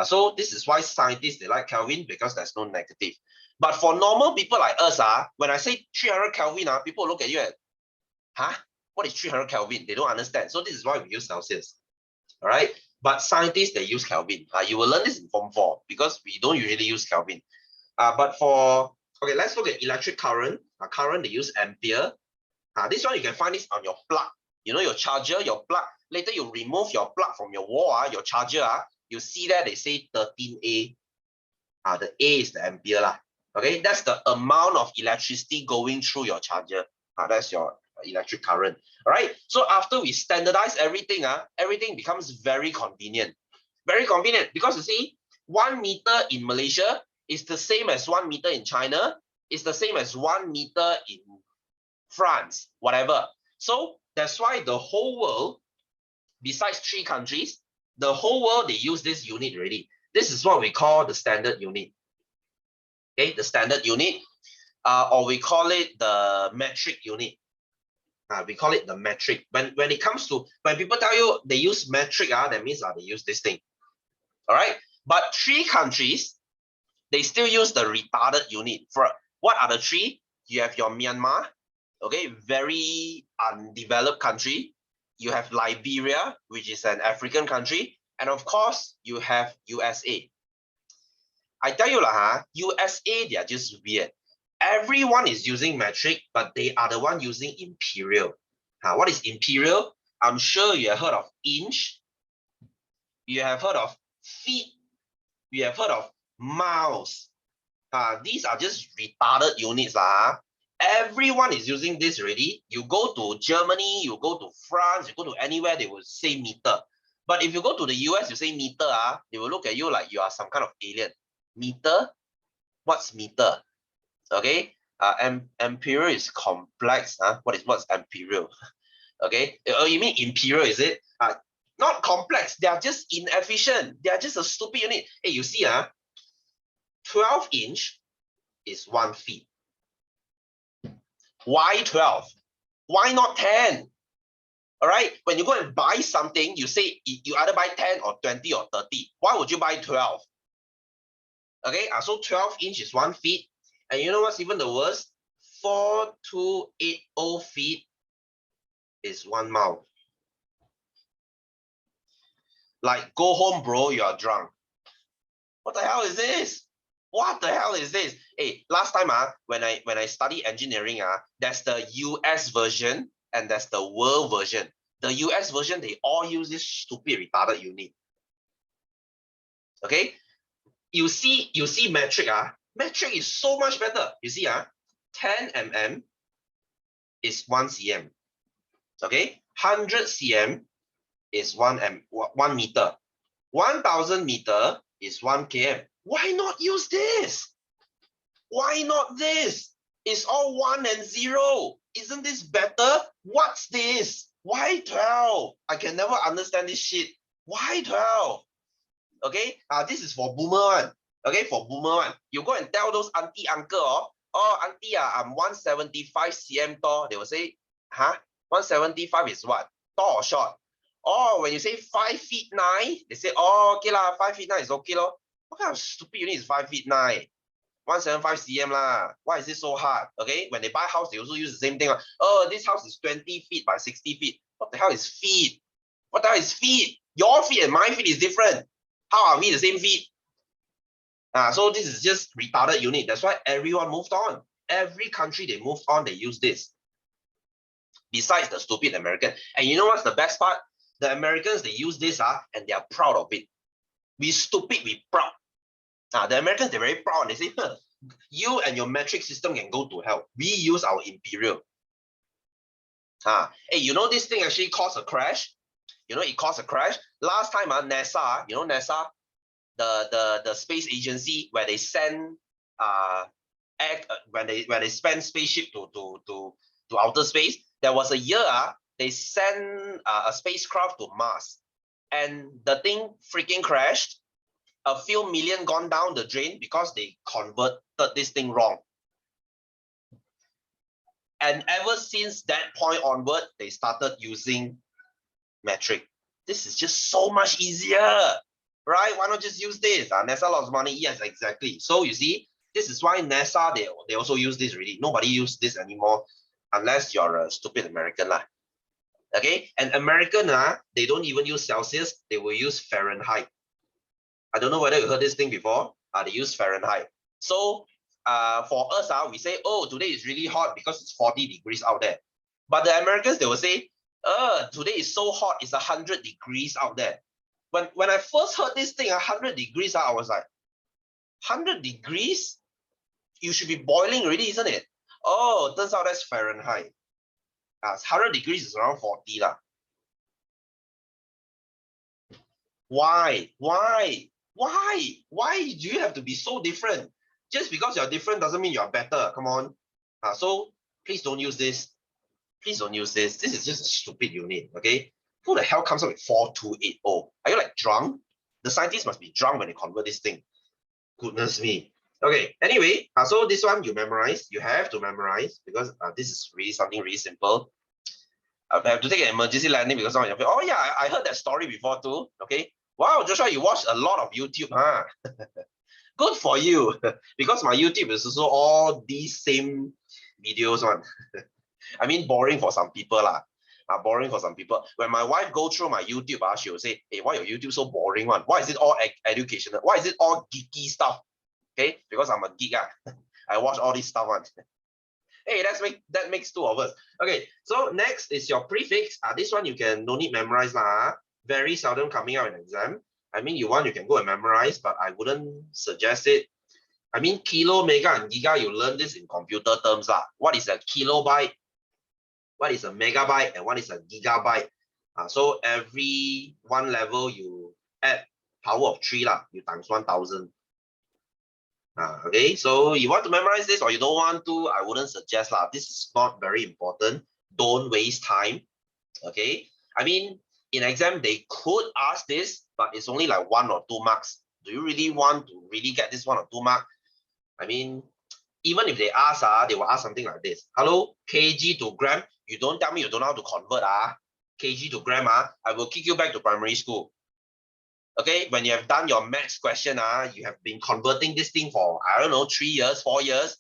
So this is why scientists, they like Kelvin, because there's no negative. But for normal people like us, when I say 300 Kelvin, people look at you at, what is 300 Kelvin? They don't understand. So this is why we use Celsius. All right, but scientists, they use Kelvin. You will learn this in Form 4, because we don't usually use Kelvin. But for, okay, let's look at electric current. Current, they use ampere. This one, you can find this on your plug. You know, your charger, your plug. Later, you remove your plug from your wall, your charger, you see that they say 13A. The A is the ampere. Okay, that's the amount of electricity going through your charger. That's your electric current. All right, so after we standardize everything, everything becomes very convenient. Very convenient, because you see, 1 meter in Malaysia is the same as 1 meter in China, is the same as 1 meter in France, whatever. So that's why the whole world, besides 3 countries, the whole world, they use this unit already. This is what we call the standard unit. Okay, the standard unit, or we call it the metric unit. We call it the metric. When it comes to, when people tell you they use metric, that means they use this thing. All right, but 3 countries, they still use the retarded unit. For what are the 3? You have your Myanmar, okay, very undeveloped country. You have Liberia, which is an African country, and of course you have USA. I tell you USA, they are just weird. Everyone is using metric, but they are the one using imperial. What is imperial? I'm sure you have heard of inch. You have heard of feet. You have heard of miles. These are just retarded units. Everyone is using this already. You go to Germany, you go to France, you go to anywhere, they will say meter. But if you go to the US, you say meter, they will look at you like you are some kind of alien. Meter? What's meter? Okay, imperial is complex. What's imperial? Okay, oh, you mean imperial, is it? Not complex, they are just inefficient. They are just a stupid unit. Hey, you see, 12 inch is 1 feet. Why 12? Why not 10? All right, when you go and buy something, you say you either buy 10 or 20 or 30. Why would you buy 12? Okay, so 12 inch is 1 feet. And you know what's even the worst? 4280 feet is 1 mile. Like, go home, bro, you are drunk. What the hell is this? What the hell is this? Hey, last time when I study engineering, there's the US version and there's the world version. The US version, they all use this stupid retarded unit. Okay? You see metric, metric is so much better. You see, 10 mm is 1 cm. Okay? 100 cm is 1 meter. 1000 meter is 1 km. Why not use this? Why not this? It's all 1 and 0. Isn't this better? What's this? Why 12? I can never understand this shit. Why 12? Okay, this is for boomer one. Okay, for boomer one. You go and tell those auntie, uncle, oh, auntie, I'm 175 cm tall. They will say, 175 is what? Tall or short? Oh, when you say 5 feet 9, they say, oh, okay lah, 5 feet 9 is okay lor. What kind of stupid unit is 5 feet 9? 175 cm lah. Why is it so hard? Okay, when they buy house, they also use the same thing. Oh, this house is 20 feet by 60 feet. What the hell is feet? What the hell is feet? Your feet and my feet is different. How are we the same feet? So this is just retarded unit. That's why everyone moved on. Every country they moved on, they use this. Besides the stupid American. And you know what's the best part? The Americans, they use this and they are proud of it. We stupid, we proud. The Americans, they're very proud. They say, you and your metric system can go to hell. We use our imperial. Hey, you know this thing actually caused a crash? You know, it caused a crash. Last time, NASA, you know NASA, the space agency where they send when they send spaceship to outer space, there was a year they sent a spacecraft to Mars, and the thing freaking crashed. A few million gone down the drain because they converted this thing wrong. And ever since that point onward, they started using metric. This is just so much easier, right? Why not just use this? NASA lost money. Yes, exactly. So you see, this is why NASA, they also use this already. Nobody uses this anymore unless you're a stupid American lah. Okay, and American, they don't even use Celsius. They will use Fahrenheit. I don't know whether you heard this thing before. They use Fahrenheit. So for us, we say, oh, today is really hot because it's 40 degrees out there. But the Americans, they will say, today is so hot, it's 100 degrees out there. When I first heard this thing, 100 degrees, I was like, 100 degrees? You should be boiling already, isn't it? Oh, turns out that's Fahrenheit. 100 degrees is around 40 lah. Why? Why do you have to be so different? Just because you're different doesn't mean you're better. Come on. So please don't use this. Please don't use this. This is just a stupid unit. Okay. Who the hell comes up with 4280? Are you like drunk? The scientists must be drunk when they convert this thing. Goodness me. Okay. Anyway, so this one you memorize. You have to memorize because this is really something really simple. I have to take an emergency landing because someone. Oh yeah, I heard that story before too. Okay. Wow, Joshua, you watch a lot of YouTube, huh? Good for you. Because my YouTube is also all these same videos one. I mean, boring for some people lah. Boring for some people. When my wife go through my YouTube, she will say, hey, why your YouTube so boring one? Why is it all educational? Why is it all geeky stuff? Okay, because I'm a geek. I watch all this stuff one. Hey, that makes two of us. Okay, so next is your prefix. This one you can no need memorize lah. Very seldom coming out in exam. I mean, you can go and memorize, but I wouldn't suggest it. I mean, kilo, mega, and giga, you learn this in computer terms. What is a kilobyte? What is a megabyte? And what is a gigabyte? So every one level, you add power of 3 lah. You times 1000. Okay, so you want to memorize this or you don't want to, I wouldn't suggest lah. This is not very important. Don't waste time. Okay, I mean, in exam, they could ask this, but it's only like 1 or 2 marks. Do you really want to really get this 1 or 2 mark? I mean, Even if they ask, they will ask something like this. Hello, kg to gram. You don't tell me you don't know how to convert kg to gram. I will kick you back to primary school. Okay, when you have done your maths question, you have been converting this thing for, I don't know, 3 years, 4 years.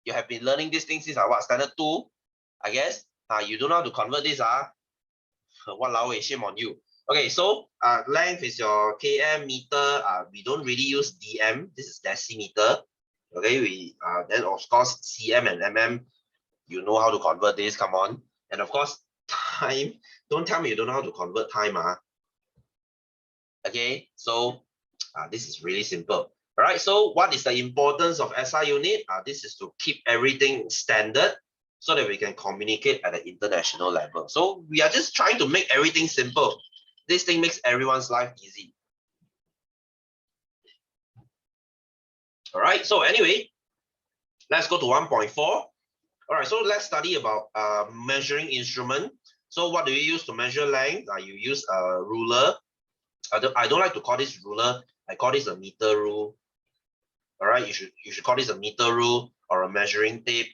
You have been learning this thing since what, standard 2, I guess. You don't know how to convert this. Walao, shame on you. Okay, so length is your km, meter. We don't really use dm. This is decimeter. Okay, we then of course cm and mm. You know how to convert this. Come on, and of course time. Don't tell me you don't know how to convert time. Okay, so this is really simple. All right, so what is the importance of SI unit? This is to keep everything standard so that we can communicate at an international level. So we are just trying to make everything simple. This thing makes everyone's life easy. All right, so anyway, let's go to 1.4. All right, so let's study about measuring instrument. So what do you use to measure length? You use a ruler. I don't like to call this ruler. I call this a meter rule. All right, you should call this a meter rule or a measuring tape.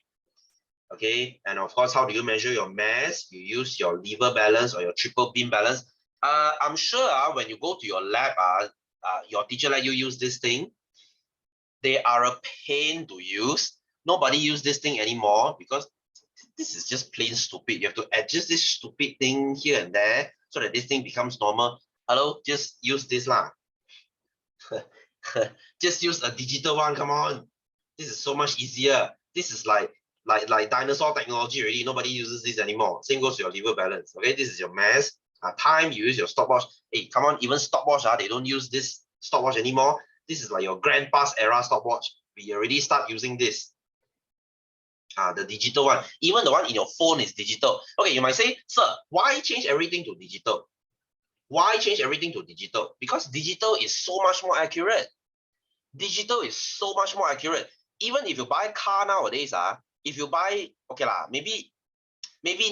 Okay, and of course, how do you measure your mass? You use your lever balance or your triple beam balance. I'm sure when you go to your lab, your teacher let you use this thing. They are a pain to use. Nobody use this thing anymore because this is just plain stupid. You have to adjust this stupid thing here and there so that this thing becomes normal. Hello, just use this lah. Just use a digital one. Come on, this is so much easier. This is like dinosaur technology already. Nobody uses this anymore. Same goes to your lever balance. Okay, this is your mass. Time, you use your stopwatch. Hey, come on, even stopwatch, they don't use this stopwatch anymore. This is like your grandpa's era stopwatch. We already start using this. The digital one. Even the one in your phone is digital. Okay, you might say, sir, why change everything to digital? Why change everything to digital? Because digital is so much more accurate. Digital is so much more accurate. Even if you buy a car nowadays, if you buy, okay lah, maybe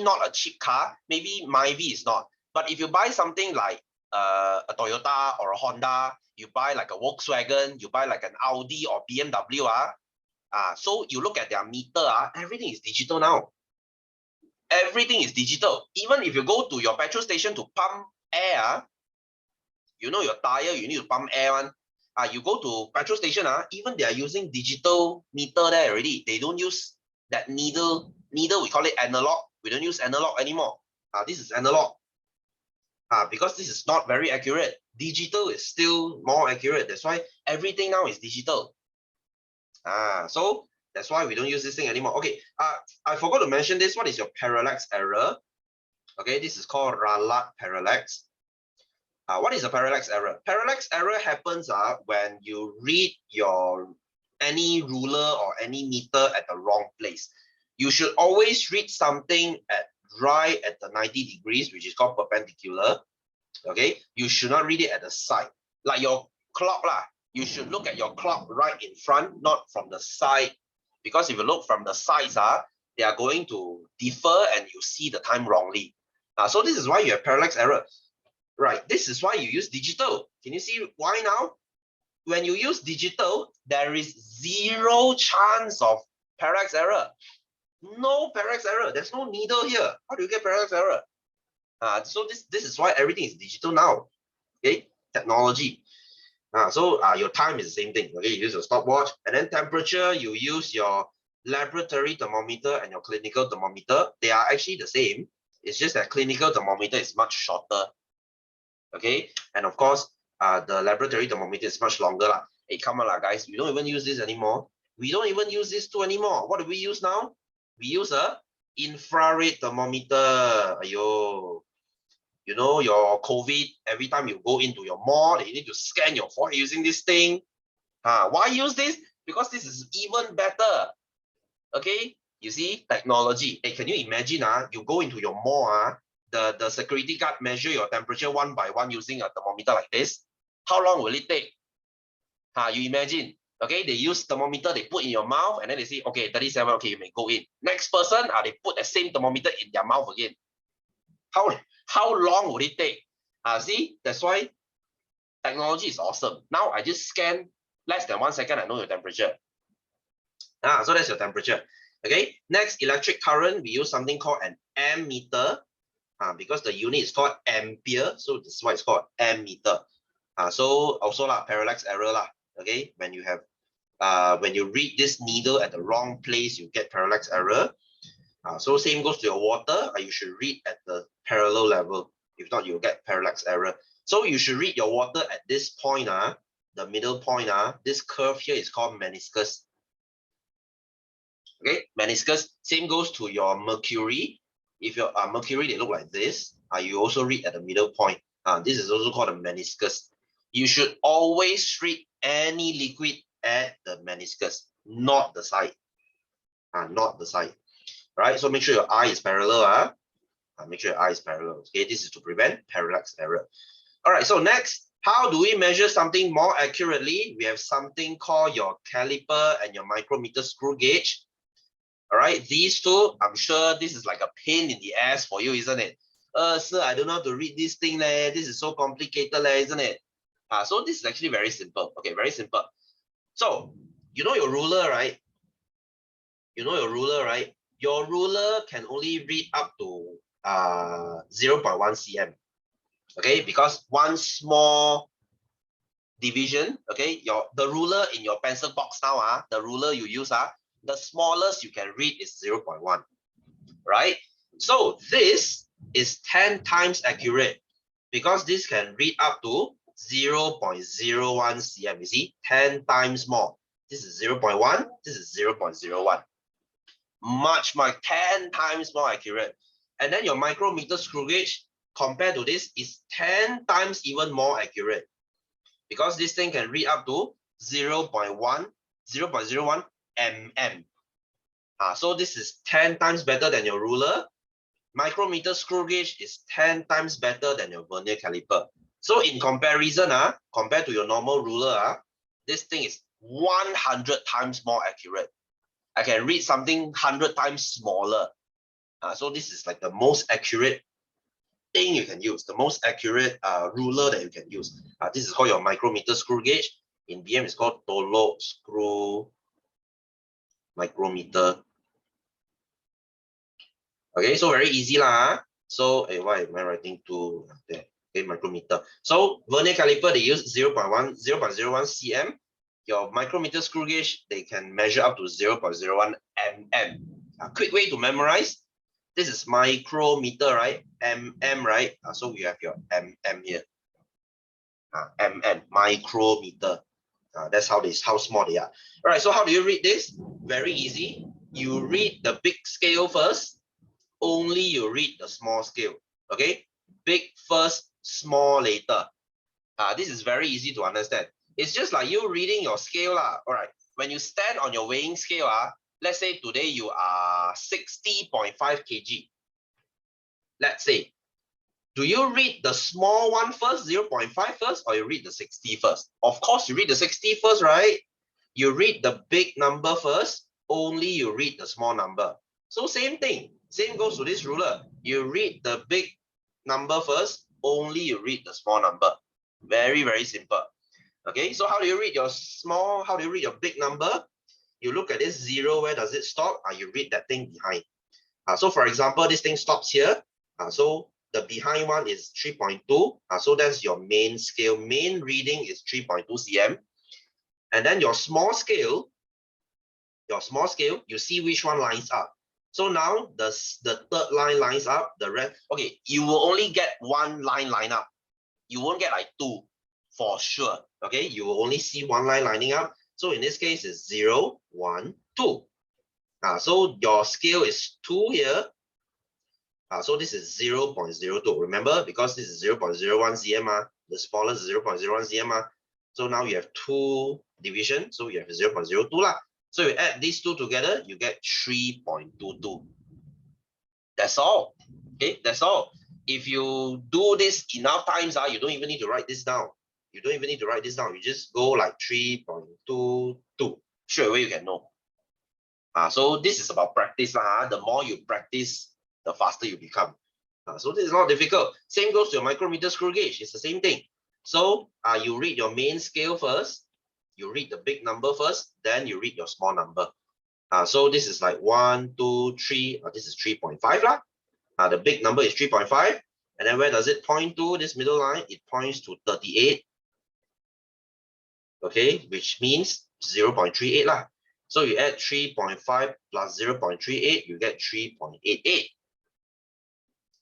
not a cheap car, maybe Myvi is not. But if you buy something like a Toyota or a Honda, you buy like a Volkswagen, you buy like an Audi or BMW, so you look at their meter, everything is digital now. Everything is digital. Even if you go to your petrol station to pump air, you know your tire, you need to pump air one. You go to petrol station, even they are using digital meter there already. They don't use that needle, we call it analog. We don't use analog anymore. This is analog. Because this is not very accurate. Digital is still more accurate. That's why everything now is digital. So that's why we don't use this thing anymore. Okay, I forgot to mention this. What is your parallax error? Okay, this is called Rayleigh parallax. What is a parallax error? Parallax error happens when you read any ruler or any meter at the wrong place. You should always read something right at the 90 degrees, which is called perpendicular. Okay, you should not read it at the side. Like your clock you should look at your clock right in front, not from the side. Because if you look from the sides, they are going to differ and you see the time wrongly. So this is why you have parallax error. Right, this is why you use digital. Can you see why now? When you use digital, there is zero chance of parallax error. No parallax error. There's no needle here. How do you get parallax error? So this is why everything is digital now. Okay, technology. So your time is the same thing. Okay, you use your stopwatch, and then temperature, you use your laboratory thermometer and your clinical thermometer. They are actually the same. It's just that clinical thermometer is much shorter. Okay, and of course, the laboratory thermometer is much longer. Hey, come on guys, we don't even use this anymore. We don't even use this too anymore. What do we use now? We use a infrared thermometer. Ayo, you know your COVID, every time you go into your mall, you need to scan your forehead using this thing. Why use this? Because this is even better. Okay, you see, technology. Hey, can you imagine, you go into your mall, the security guard measure your temperature one by one using a thermometer like this. How long will it take? You imagine. Okay, they use thermometer, they put in your mouth, and then they say, okay, 37, okay, you may go in. Next person, they put the same thermometer in their mouth again. How long would it take? See, that's why technology is awesome. Now I just scan less than 1 second, I know your temperature. So that's your temperature. Okay, next, electric current, we use something called an ammeter. Because the unit is called ampere, so this is why it's called ammeter. So also parallax error okay, when you have when you read this needle at the wrong place, you get parallax error. So same goes to your water. You should read at the parallel level. If not, you'll get parallax error. So you should read your water at this point, the middle point. This curve here is called meniscus. Okay, meniscus. Same goes to your mercury. If your mercury, they look like this. You also read at the middle point. This is also called a meniscus. You should always read any liquid at the meniscus, not the side. Not the side. Right? So make sure your eye is parallel. Make sure your eye is parallel. Okay, this is to prevent parallax error. All right, so next, how do we measure something more accurately? We have something called your caliper and your micrometer screw gauge. All right, these two, I'm sure this is like a pain in the ass for you, isn't it? Sir, I don't know how to read this thing, this is so complicated, isn't it? So this is actually very simple. Okay, very simple. So, you know your ruler, right? You know your ruler, right? Your ruler can only read up to 0.1 cm. Okay, because one small division, okay, the ruler in your pencil box now, the ruler you use, the smallest you can read is 0.1, right? So this is 10 times accurate because this can read up to 0.01 cm. You see, 10 times more. This is 0.1, this is 0.01. Much, 10 times more accurate. And then your micrometer screw gauge compared to this is 10 times even more accurate because this thing can read up to 0.01 mm. So this is 10 times better than your ruler. Micrometer screw gauge is 10 times better than your vernier caliper. So in comparison, compared to your normal ruler, this thing is 100 times more accurate. I can read something 100 times smaller. So this is like the most accurate thing you can use, the most accurate ruler that you can use. This is called your micrometer screw gauge. In BM, it's called Tolo screw micrometer. Okay, so very easy lah. So why am I writing to there? Okay, micrometer. So vernier caliper, they use 0.01 cm. Your micrometer screw gauge, they can measure up to 0.01 mm. A quick way to memorize. This is micrometer, right? Mm, right? So we have your mm here. Mm, micrometer. That's how small they are. All right, so how do you read this? Very easy. You read the big scale first. Only you read the small scale. Okay? Big first, small later. This is very easy to understand. It's just like you reading your scale. All right. When you stand on your weighing scale, let's say today you are 60.5 kg. Let's say, do you read the small one first, 0.5 first, or you read the 60 first? Of course, you read the 60 first, right? You read the big number first, only you read the small number. So same thing, same goes to this ruler. You read the big number first, only you read the small number. Very, very simple. Okay, so how do you read your small, how do you read your big number? You look at this zero, where does it stop? You read that thing behind. So for example, this thing stops here. So the behind one is 3.2. So that's your main scale. Main reading is 3.2 cm. And then your small scale, you see which one lines up. So now the third line lines up, the rest, okay, you will only get one line up. You won't get like two for sure. Okay, you will only see one line lining up. So in this case, it's 0, 1, 2. So your scale is 2 here. So this is 0.02. Remember, because this is 0.01 cm, the smallest is 0.01 cm. So now you have two division, so you have 0.02 lah. So you add these two together, you get 3.22. That's all. Okay, that's all. If you do this enough times, you don't even need to write this down. You don't even need to write this down. You just go like 3.22. Straight away you can know. So this is about practice. The more you practice, the faster you become. So this is not difficult. Same goes to your micrometer screw gauge. It's the same thing. So you read your main scale first. You read the big number first. Then you read your small number. So this is like 1, 2, 3. This is 3.5 lah. The big number is 3.5. And then where does it point to? This middle line, it points to 38. Okay, which means 0.38 lah. So you add 3.5 plus 0.38, you get 3.88.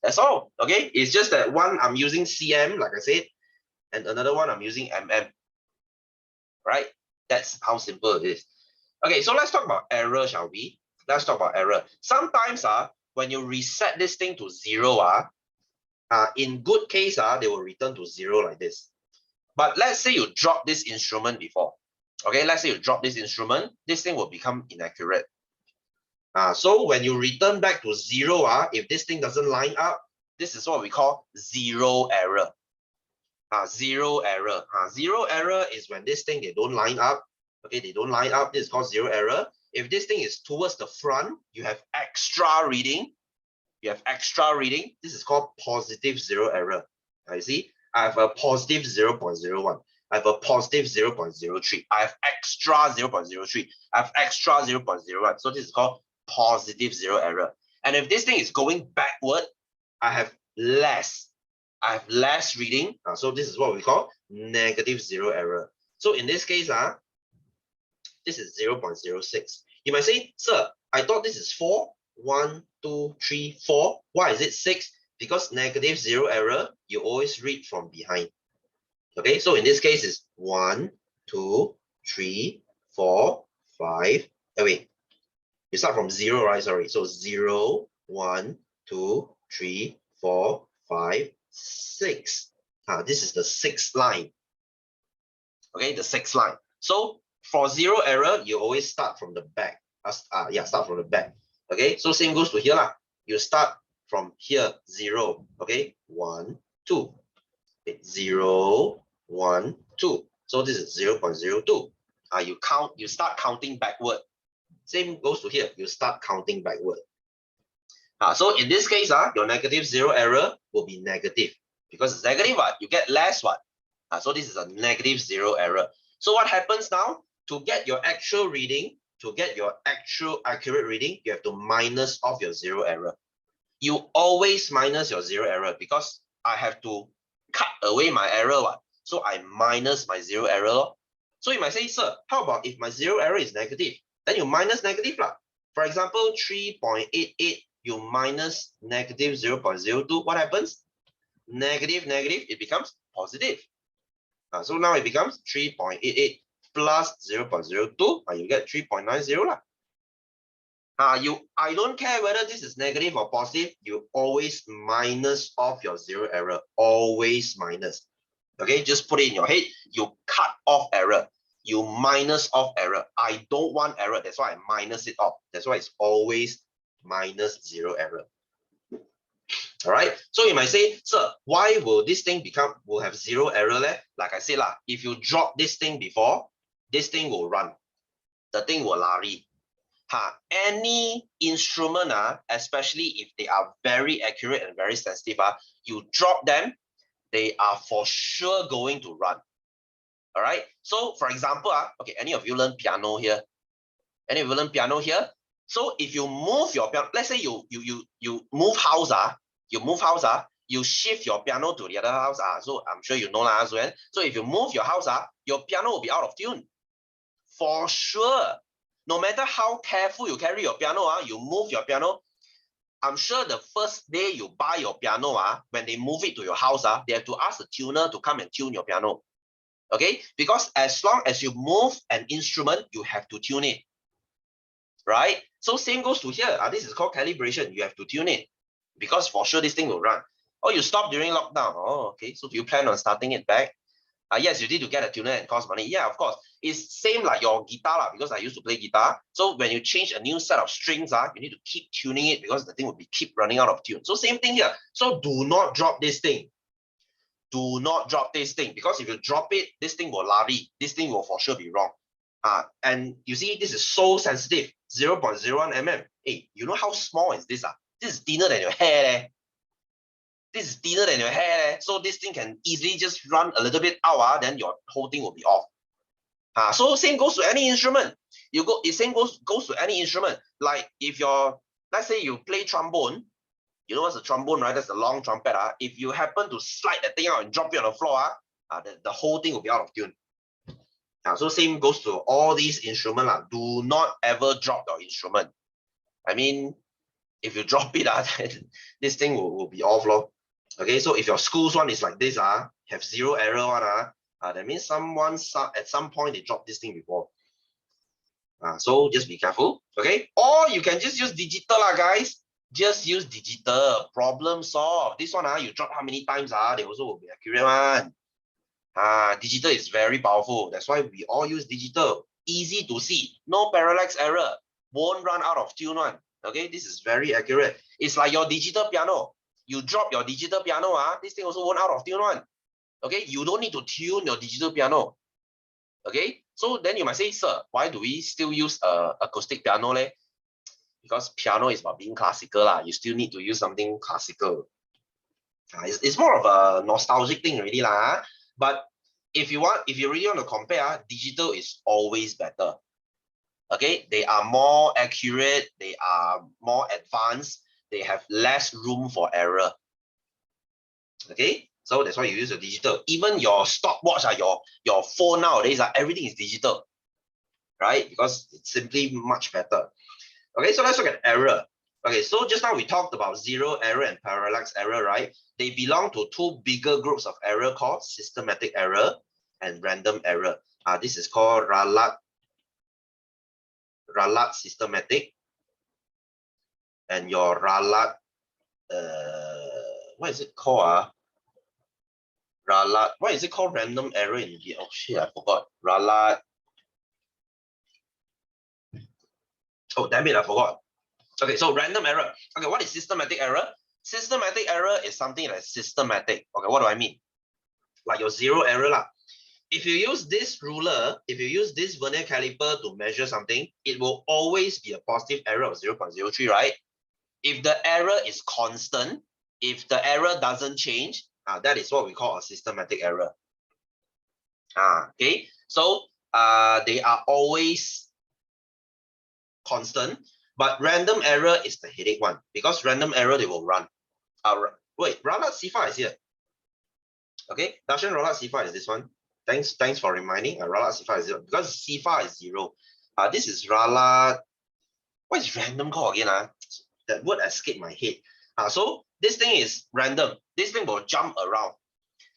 That's all. Okay, it's just that one I'm using cm, like I said, and another one I'm using mm. Right? That's how simple it is. Okay, so let's talk about error, shall we? Let's talk about error. Sometimes when you reset this thing to 0, in good case, they will return to 0 like this. But let's say you drop this instrument before. Okay, let's say you drop this instrument, this thing will become inaccurate. So when you return back to 0, if this thing doesn't line up, this is what we call zero error. Zero error. Zero error is when this thing, they don't line up. Okay, they don't line up. This is called zero error. If this thing is towards the front, you have extra reading. You have extra reading. This is called positive zero error. You see, I have a positive 0.01. I have a positive 0.03. I have extra 0.03. I have extra 0.01. So this is called positive zero error. And if this thing is going backward, I have less reading. So this is what we call negative zero error. So in this case, this is 0.06. You might say, sir, I thought this is 4. 1, 2, 3, 4. Why is it 6? Because negative zero error, you always read from behind. Okay, so in this case, it's 1, 2, 3, 4, 5. Oh, wait, you start from 0, right? Sorry. So 0, 1, 2, 3, 4, 5, 6. This is the 6th line. Okay, the 6th line. So for zero error, you always start from the back. Start from the back. Okay, so same goes to here lah. You start from here, 0. Okay, 1, 2. Okay, 0, 1, 2. So this is 0.02. You start counting backward. Same goes to here. You start counting backward. So in this case, your negative zero error will be negative. Because it's negative, you get less what? So this is a negative zero error. So what happens now? To get your actual reading, to get your actual accurate reading, you have to minus off your zero error. You always minus your zero error because I have to cut away my error. So I minus my zero error. So you might say, sir, how about if my zero error is negative? Then you minus negative. For example, 3.88, you minus negative 0.02. What happens? Negative, it becomes positive. So now it becomes 3.88 plus 0.02. You get 3.90. I don't care whether this is negative or positive, you always minus off your zero error. Always minus. Okay, just put it in your head. You cut off error. You minus off error. I don't want error. That's why I minus it off. That's why it's always minus zero error. All right. So you might say, sir, why will this thing will have zero error left? Like I said, if you drop this thing before, this thing will run. The thing will lari. Any instrument, especially if they are very accurate and very sensitive, you drop them, they are for sure going to run. All right. So for example, okay, any of you learn piano here? Any of you learn piano here? So if you move your piano, let's say you move house, you shift your piano to the other house. So I'm sure you know that as well. So if you move your house, your piano will be out of tune. For sure. No matter how careful you carry your piano, you move your piano. I'm sure the first day you buy your piano, when they move it to your house, they have to ask the tuner to come and tune your piano. Okay? Because as long as you move an instrument, you have to tune it. Right? So same goes to here. This is called calibration. You have to tune it. Because for sure this thing will run. Oh, you stopped during lockdown. Oh, okay. So do you plan on starting it back? Yes, you need to get a tuner and cost money. Yeah, of course. It's same like your guitar, because I used to play guitar. So when you change a new set of strings, you need to keep tuning it because the thing will keep running out of tune. So same thing here. So do not drop this thing. Do not drop this thing, because if you drop it, this thing will lari. This thing will for sure be wrong. And you see, this is so sensitive. 0.01 mm. Hey, you know how small is this? This is thinner than your hair. This is thinner than your hair. So this thing can easily just run a little bit out, then your whole thing will be off. So same goes to any instrument. Same goes to any instrument. Like if let's say you play trombone, you know what's a trombone, right? That's a long trumpet. If you happen to slide that thing out and drop it on the floor, the whole thing will be out of tune. So same goes to all these instruments. Do not ever drop your instrument. I mean, if you drop it, then this thing will be off. Okay, so if your school's one is like this, have zero error one, that means someone at some point they dropped this thing before. So just be careful, okay? Or you can just use digital, guys. Just use digital, problem solve. This one, you drop how many times, they also will be accurate one. Digital is very powerful. That's why we all use digital. Easy to see, no parallax error, won't run out of tune one. Okay, this is very accurate. It's like your digital piano. You drop your digital piano, this thing also won't out of tune one. Okay, you don't need to tune your digital piano. Okay, so then you might say, sir, why do we still use acoustic piano? Because piano is about being classical. You still need to use something classical. It's more of a nostalgic thing already. But if you really want to compare, digital is always better. Okay, they are more accurate, they are more advanced, they have less room for error. Okay, so that's why you use the digital. Even your stopwatch, your phone nowadays, everything is digital, right? Because it's simply much better. Okay, so let's look at error. Okay, so just now we talked about zero error and parallax error, right? They belong to two bigger groups of error called systematic error and random error. This is called Rayleigh systematic, and your Rayleigh, what is it called? Rayleigh, what is it called? Random error in here. Oh shit, I forgot. Rayleigh. Oh damn it, I forgot. Okay, so random error. Okay, what is systematic error? Systematic error is something that's systematic. Okay, what do I mean? Like your zero error. If you use this ruler, if you use this vernier caliper to measure something, it will always be a positive error of 0.03, right? If the error is constant, if the error doesn't change, that is what we call a systematic error. Okay, so they are always constant, but random error is the headache one, because random error they will run. Wait, Rayleigh C5 is here. Okay, Darshan, Rayleigh C5 is this one. Thanks for reminding. Rayleigh C5 is 0 because C5 is 0. This is Rayleigh. What is random called again? That word escaped my head. So this thing is random. This thing will jump around.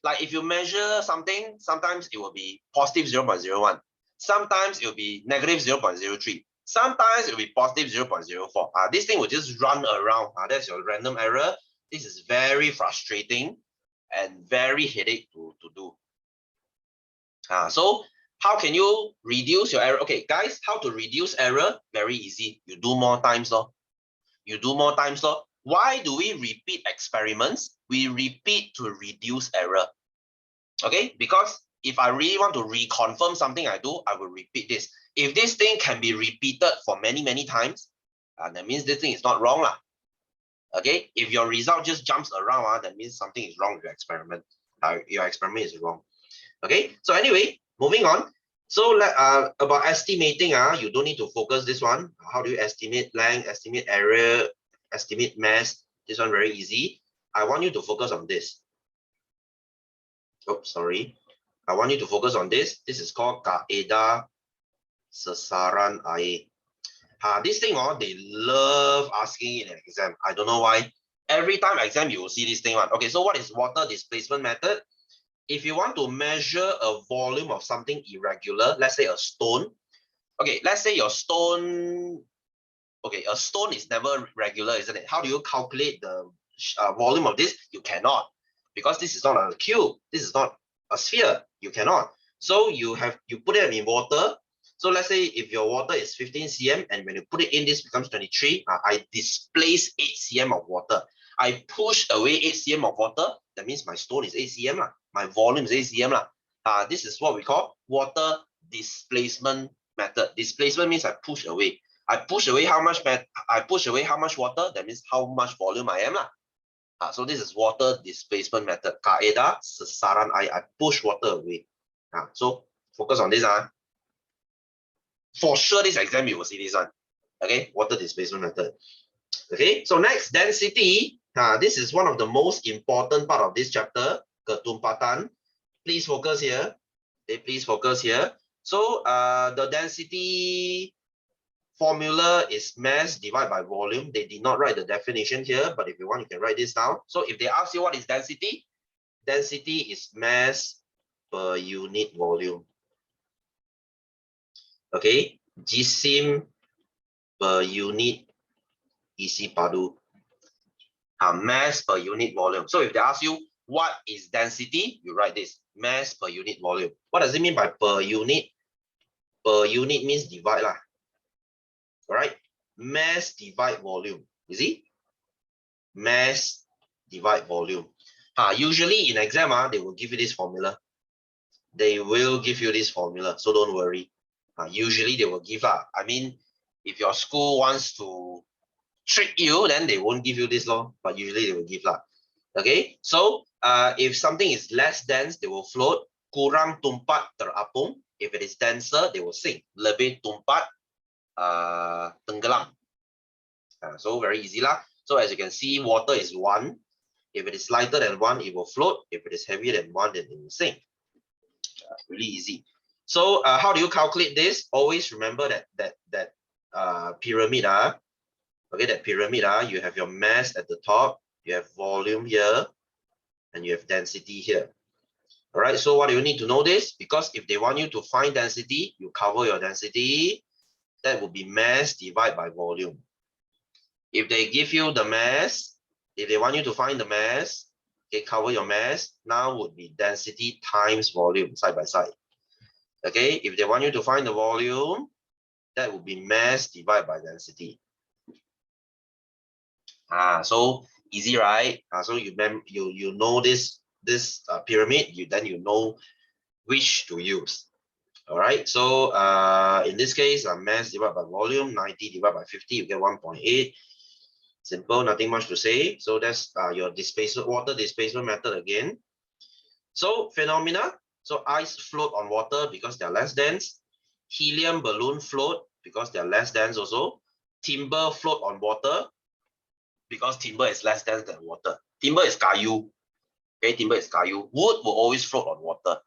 Like if you measure something, sometimes it will be positive 0.01. Sometimes it will be negative 0.03. Sometimes it will be positive 0.04. This thing will just run around. That's your random error. This is very frustrating and very headache to do. So how can you reduce your error? Okay, guys, how to reduce error? Very easy. You do more times. You do more times. Why do we repeat experiments? We repeat to reduce error. Okay, because if I really want to reconfirm something I do, I will repeat this. If this thing can be repeated for many, many times, that means this thing is not wrong. Okay, if your result just jumps around, that means something is wrong with your experiment. Your experiment is wrong. Okay, so anyway, moving on. So about estimating, you don't need to focus this one. How do you estimate length, estimate area, estimate mass? This one very easy. I want you to focus on this. Oh, sorry. I want you to focus on this. This is called Kaedah Sasaran Air. This thing, they love asking in an exam. I don't know why. Every time exam, you will see this thing. Okay, so what is water displacement method? If you want to measure a volume of something irregular, let's say a stone. Okay, let's say your stone, okay, a stone is never regular, isn't it? How do you calculate the volume of this? You cannot, because this is not a cube. This is not a sphere. You cannot. So you put it in water. So let's say if your water is 15 cm and when you put it in, this becomes 23. I displace 8 cm of water. I push away 8 cm of water. That means my stone is 8 cm. My volume is 8 cm. This is what we call water displacement method. Displacement means I push away. I push away how much water. That means how much volume I am. So this is water displacement method. Kaedah sasaran air. I push water away. So focus on this. For sure, this exam you will see this one. Okay, water displacement method. Okay, so next, density. This is one of the most important part of this chapter, ketumpatan. Please focus here. Okay, please focus here. So the density formula is mass divided by volume. They did not write the definition here, but if you want, you can write this down. So if they ask you what is density, density is mass per unit volume. Okay, jisim per unit isi padu. Mass per unit volume. So if they ask you what is density, you write this, mass per unit volume. What does it mean by per unit? Per unit means divide lah. All right, mass divide volume. You see, mass divide volume. Usually in exam, they will give you this formula. They will give you this formula, so don't worry. Usually they will give lah. I mean, if your school wants to trick you, then they won't give you this law, but usually they will give lah. Okay, so if something is less dense, they will float. Kurang tumpat terapung. If it is denser, they will sink. Lebih tumpat tenggelam. So very easy lah. So as you can see, water is 1. If it is lighter than 1, it will float. If it is heavier than 1, then it will sink. Really easy. So how do you calculate this? Always remember that pyramid. Okay, that pyramid. You have your mass at the top, you have volume here, and you have density here. All right, so what do you need to know this? Because if they want you to find density, you cover your density. That would be mass divided by volume. If they give you the mass, if they want you to find the mass, okay, cover your mass, now would be density times volume, side by side. Okay, if they want you to find the volume, that would be mass divided by density. So easy, right? So you know this pyramid, then you know which to use. All right, so in this case, mass divided by volume, 90 divided by 50, you get 1.8. Simple, nothing much to say. So that's your displacement, water displacement method again. So phenomena, so ice float on water because they're less dense. Helium balloon float because they're less dense also. Timber float on water because timber is less dense than water. Timber is kayu. Okay, timber is kayu. Wood will always float on water.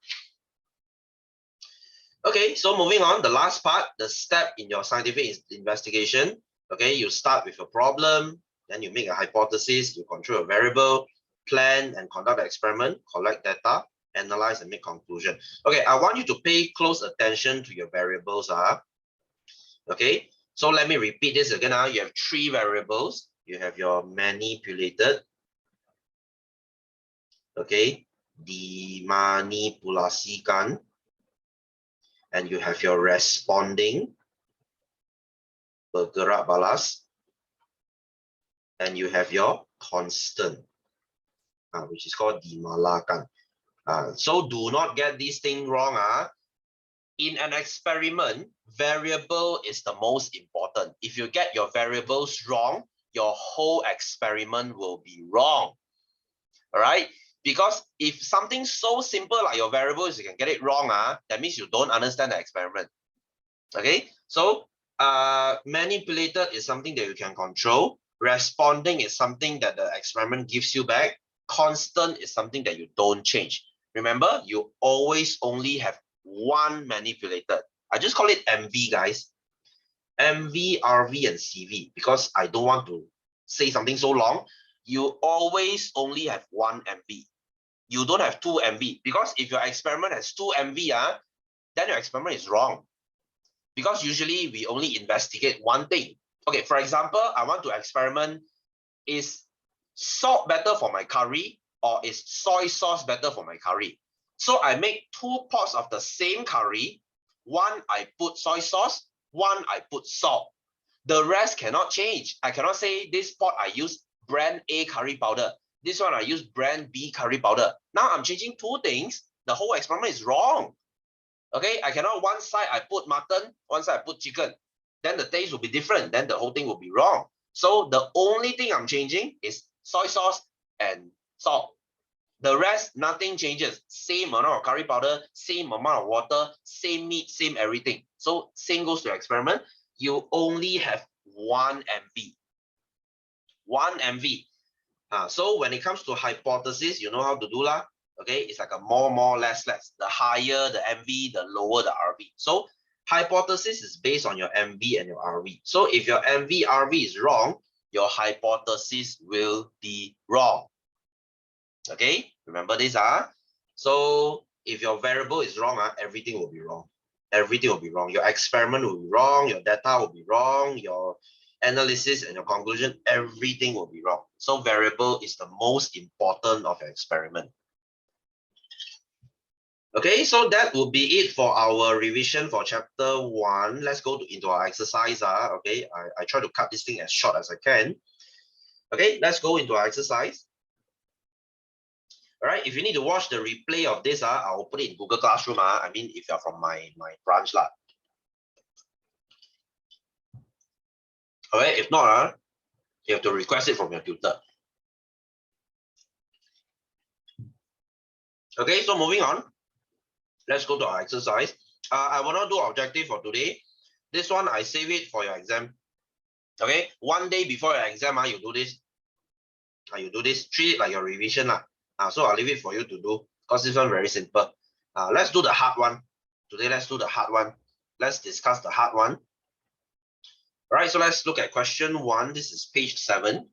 Okay, so moving on, the last part, the step in your scientific investigation. Okay, you start with a problem, then you make a hypothesis, you control a variable, plan and conduct an experiment, collect data, analyze and make conclusion. Okay, I want you to pay close attention to your variables. Okay, so let me repeat this again. You have 3 variables. You have your manipulated, okay, dimanipulasikan, and you have your responding, bergerak balas, and you have your constant, which is called dimalakan. So do not get this thing wrong. In an experiment, variable is the most important. If you get your variables wrong, your whole experiment will be wrong. All right? Because if something so simple like your variables, you can get it wrong, that means you don't understand the experiment. Okay? So manipulated is something that you can control. Responding is something that the experiment gives you back. Constant is something that you don't change. Remember, you always only have one manipulated. I just call it MV, guys. MV, RV, and CV, because I don't want to say something so long. You always only have one MV. You don't have 2 MV, because if your experiment has 2 MV, then your experiment is wrong. Because usually we only investigate one thing. Okay, for example, I want to experiment, is salt better for my curry or is soy sauce better for my curry? So I make 2 pots of the same curry. One I put soy sauce, one I put salt. The rest cannot change. I cannot say this pot I use brand A curry powder. This one I use brand B curry powder. Now I'm changing 2 things. The whole experiment is wrong. Okay, I cannot one side I put mutton, one side I put chicken. Then the taste will be different. Then the whole thing will be wrong. So the only thing I'm changing is soy sauce and salt. The rest, nothing changes. Same amount of curry powder, same amount of water, same meat, same everything. So same goes to experiment. You only have 1 MV. 1 MV. So when it comes to hypothesis, you know how to do lah. Okay, it's like a more, less. The higher the MV, the lower the RV. So hypothesis is based on your MV and your RV. So if your MV, RV is wrong, your hypothesis will be wrong. Okay, remember this. So if your variable is wrong, everything will be wrong. Everything will be wrong. Your experiment will be wrong. Your data will be wrong. Your analysis and your conclusion, everything will be wrong. So variable is the most important of your experiment. Okay, so that will be it for our revision for chapter 1. Let's go into our exercise. Okay, I try to cut this thing as short as I can. Okay, let's go into our exercise. All right, if you need to watch the replay of this, I'll put it in Google Classroom. I mean, if you're from my branch. All right, if not, you have to request it from your tutor. Okay, so moving on. Let's go to our exercise. I will not do objective for today. This one, I save it for your exam. Okay, 1 day before your exam, you do this. You do this, treat it like your revision. So I'll leave it for you to do because this one very simple. Let's do the hard one. Today, let's do the hard one. Let's discuss the hard one. All right, so let's look at question 1. This is page 7.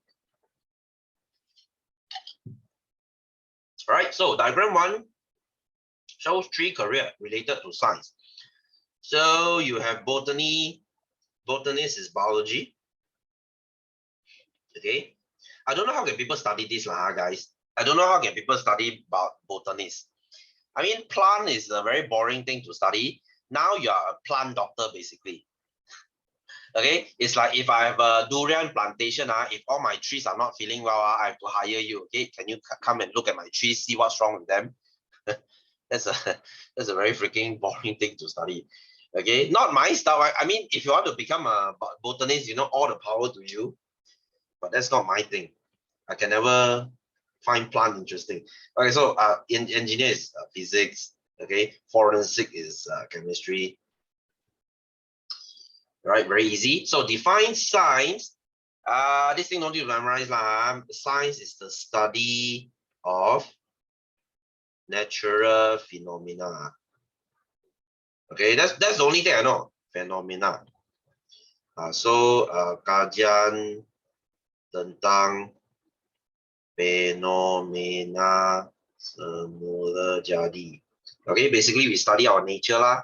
All right, so diagram 1 shows 3 careers related to science. So you have botany. Botanist is biology. Okay, I don't know how can people study this, guys. I don't know how can people study about botanist. I mean, plant is a very boring thing to study. Now you are a plant doctor, basically. Okay, it's like if I have a durian plantation, if all my trees are not feeling well, I have to hire you. Okay, can you come and look at my trees, see what's wrong with them? That's a very freaking boring thing to study. Okay, not my style. I mean, if you want to become a botanist, all the power to you. But that's not my thing. I can never find plant interesting. Okay, so engineer is physics. Okay, forensic is chemistry. Right, very easy. So define science. This thing don't need to memorize lah. Science is the study of natural phenomena. Okay, that's the only thing I know. Phenomena. So kajian tentang fenomena semula jadi. Okay, basically we study our nature lah.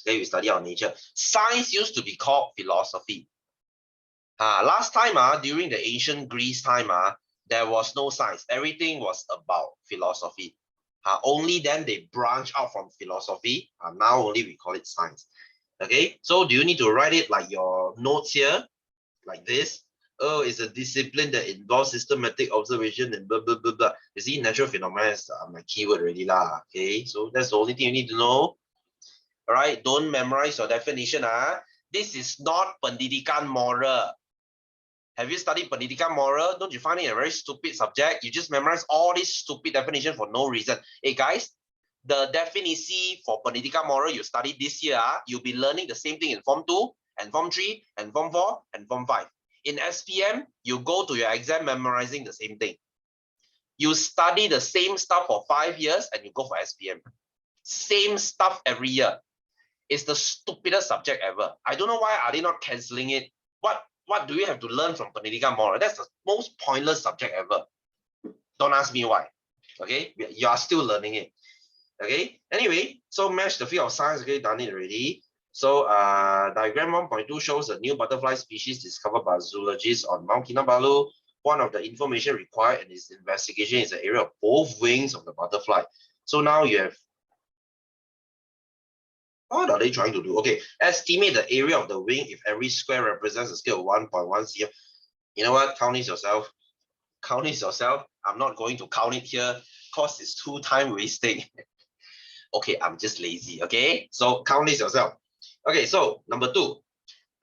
Okay, we study our nature. Science used to be called philosophy. Last time, during the ancient Greece time, there was no science. Everything was about philosophy. Only then they branch out from philosophy. Now only we call it science. Okay, so do you need to write it like your notes here, like this? Oh, it's a discipline that involves systematic observation and blah, blah, blah, blah. You see, natural phenomena is my keyword already lah. Okay, so that's the only thing you need to know. All right, don't memorize your definition. This is not Pendidikan Moral. Have you studied Pendidikan Moral? Don't you find it a very stupid subject? You just memorize all this stupid definition for no reason. Hey guys, the definition for Pendidikan Moral you studied this year, you'll be learning the same thing in Form 2 and Form 3 and Form 4 and Form 5. In SPM, you go to your exam memorizing the same thing. You study the same stuff for 5 years and you go for SPM. Same stuff every year. It's the stupidest subject ever. I don't know why are they not cancelling it. What do you have to learn from Pendidikan Moral? That's the most pointless subject ever. Don't ask me why. Okay, you are still learning it. Okay, anyway, so match the field of science. Okay, done it already. So diagram 1.2 shows a new butterfly species discovered by zoologists on Mount Kinabalu. One of the information required in this investigation is the area of both wings of the butterfly. So now you have, what are they trying to do? Okay, estimate the area of the wing if every square represents a scale of 1.1 cm. You know what? Count it yourself. Count it yourself. I'm not going to count it here because it's too time wasting. Okay, I'm just lazy. Okay, so count this yourself. Okay, so number 2.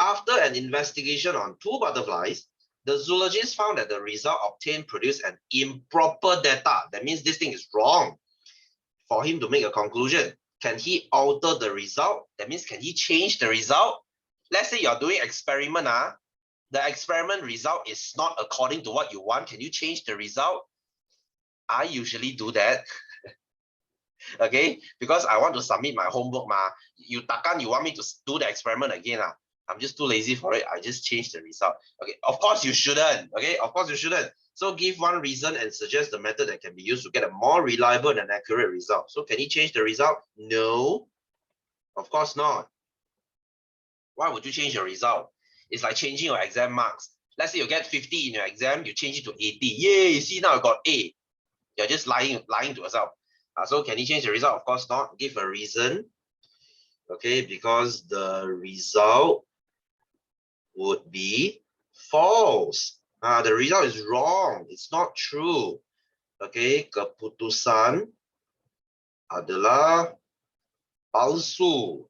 After an investigation on 2 butterflies, The zoologist found that the result obtained produced an improper data. That means this thing is wrong. For him to make a conclusion, can he alter the result? That means can he change the result? Let's say you're doing experiment. The experiment result is not according to what you want. Can you change the result? I usually do that. Okay, because I want to submit my homework. You want me to do the experiment again. I'm just too lazy for it. I just change the result. Okay, of course you shouldn't. Okay, of course you shouldn't. So give one reason and suggest the method that can be used to get a more reliable and accurate result. So can he change the result? No, of course not. Why would you change your result? It's like changing your exam marks. Let's say you get 50 in your exam, you change it to 80. Yay, you see now I got A. You're just lying to yourself. So can he change the result? Of course not. Give a reason. Okay, because the result would be false. The result is wrong. It's not true. Okay, keputusan adalah palsu.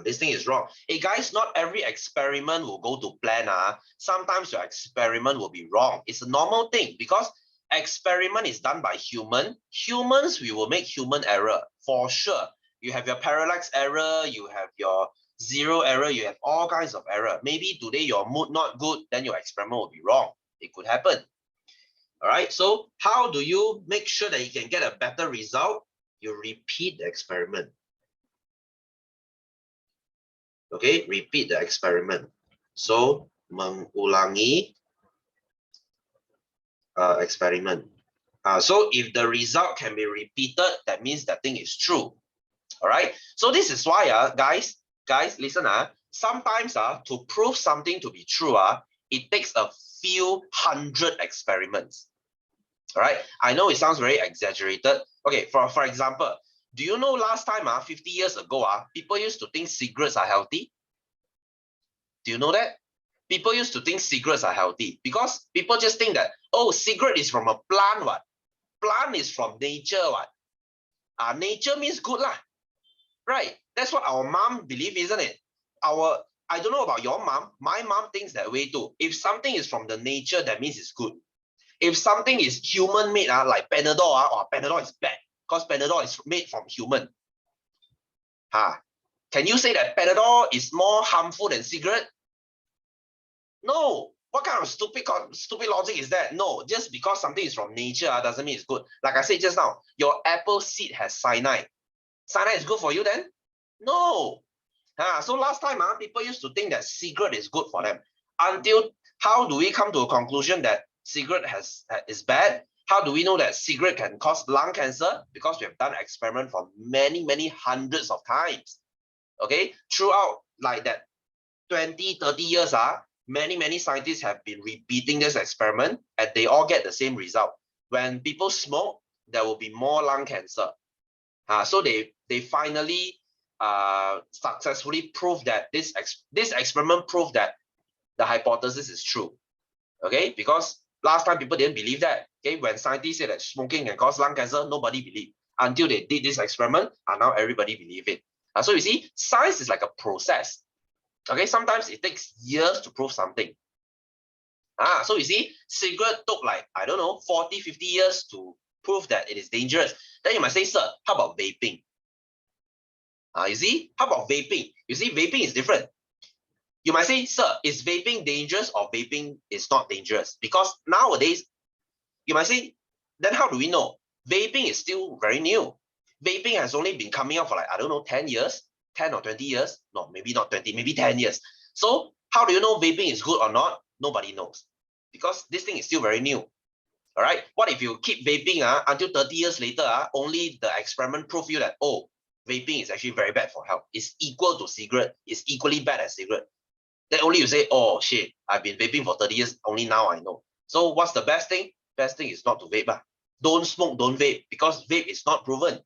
This thing is wrong. Hey guys, not every experiment will go to plan. Sometimes your experiment will be wrong. It's a normal thing because experiment is done by humans. We will make human error for sure. You have your parallax error, you have your zero error, you have all kinds of error. Maybe today your mood not good, then your experiment will be wrong. It could happen. All right, so how do you make sure that you can get a better result? You repeat the experiment. Okay, repeat the experiment. So mengulangi experiment. So if the result can be repeated, that means that thing is true. All right. So this is why, guys, listen. Sometimes to prove something to be true, it takes a few hundred experiments. All right. I know it sounds very exaggerated. Okay. For example, do you know last time, 50 years ago, people used to think cigarettes are healthy? Do you know that? People used to think cigarettes are healthy because people just think that, oh, cigarette is from a plant, what? Plant is from nature, what? Nature means good, lah. Right? That's what our mom believe, isn't it? I don't know about your mom. My mom thinks that way too. If something is from the nature, that means it's good. If something is human-made, like Panadol, Panadol is bad because Panadol is made from human. Can you say that Panadol is more harmful than cigarette? No. What kind of stupid logic is that? No, just because something is from nature doesn't mean it's good. Like I said just now, your apple seed has cyanide. Cyanide is good for you then? No. So last time, people used to think that cigarette is good for them. Until how do we come to a conclusion that cigarette is bad? How do we know that cigarette can cause lung cancer? Because we have done experiment for many, many hundreds of times. Okay, throughout like that 20, 30 years, many scientists have been repeating this experiment and they all get the same result. When people smoke, there will be more lung cancer. So they finally successfully proved that this experiment proved that the hypothesis is true. Okay, because last time people didn't believe that. Okay, when scientists said that smoking can cause lung cancer, nobody believed until they did this experiment, and now everybody believe it. So you see, science is like a process. Okay, sometimes it takes years to prove something. So you see, cigarette took like, I don't know, 40, 50 years to prove that it is dangerous. Then you might say, sir, how about vaping? You see, how about vaping? You see, vaping is different. You might say, sir, is vaping dangerous or vaping is not dangerous? Because nowadays, you might say, then how do we know? Vaping is still very new. Vaping has only been coming out for like, I don't know, 10 years, 10 or 20 years. No, maybe not 20, maybe 10 years. So how do you know vaping is good or not? Nobody knows because this thing is still very new. All right. What if you keep vaping until 30 years later, only the experiment prove you that, oh, vaping is actually very bad for health. It's equal to cigarette. It's equally bad as cigarette. Then only you say, oh shit, I've been vaping for 30 years. Only now I know. So what's the best thing? Best thing is not to vape. Don't smoke, don't vape, because vape is not proven.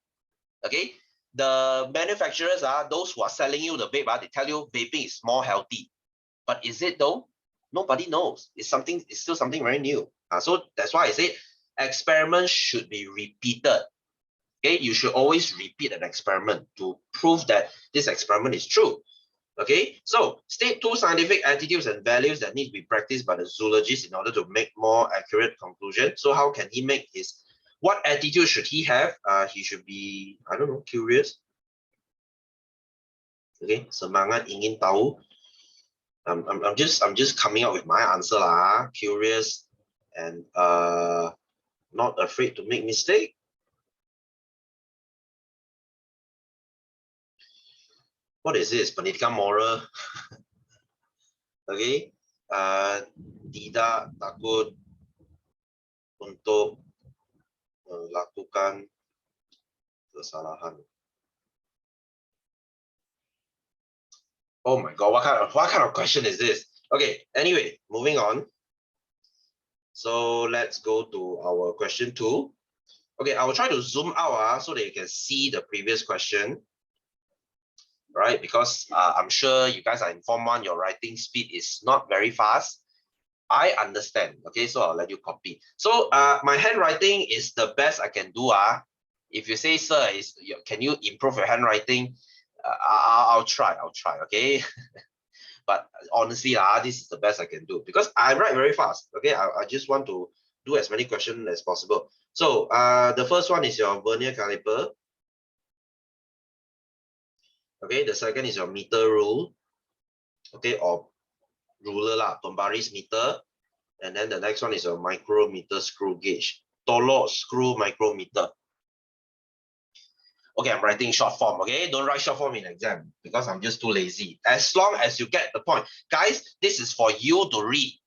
Okay. The manufacturers those who are selling you the vape, they tell you vaping is more healthy. But is it though? Nobody knows. It's still something very new. So that's why I say experiments should be repeated. Okay, you should always repeat an experiment to prove that this experiment is true. Okay, so state 2 scientific attitudes and values that need to be practiced by the zoologist in order to make more accurate conclusion. So how can he make his, what attitude should he have? He should be, I don't know, curious. Okay, semangat ingin tahu. I'm just coming up with my answer lah. Curious and not afraid to make mistake. What is this? Pendidikan moral. Okay, tidak takut untuk melakukan kesalahan. Oh my God, what kind of question is this? Okay, anyway, moving on. So let's go to our question 2. Okay, I will try to zoom out so that you can see the previous question. Right, because I'm sure you guys are informed on your writing speed is not very fast. I understand. Okay, so I'll let you copy. So my handwriting is the best I can do. If you say, sir, can you improve your handwriting? I'll try. Okay. But honestly, this is the best I can do because I write very fast. Okay, I just want to do as many questions as possible. So the first one is your vernier caliper. Okay, the second is your meter rule. Okay, or ruler lah, Tombaris meter. And then the next one is your micrometer screw gauge. Tolok screw micrometer. Okay, I'm writing short form. Okay, don't write short form in exam because I'm just too lazy. As long as you get the point. Guys, this is for you to read.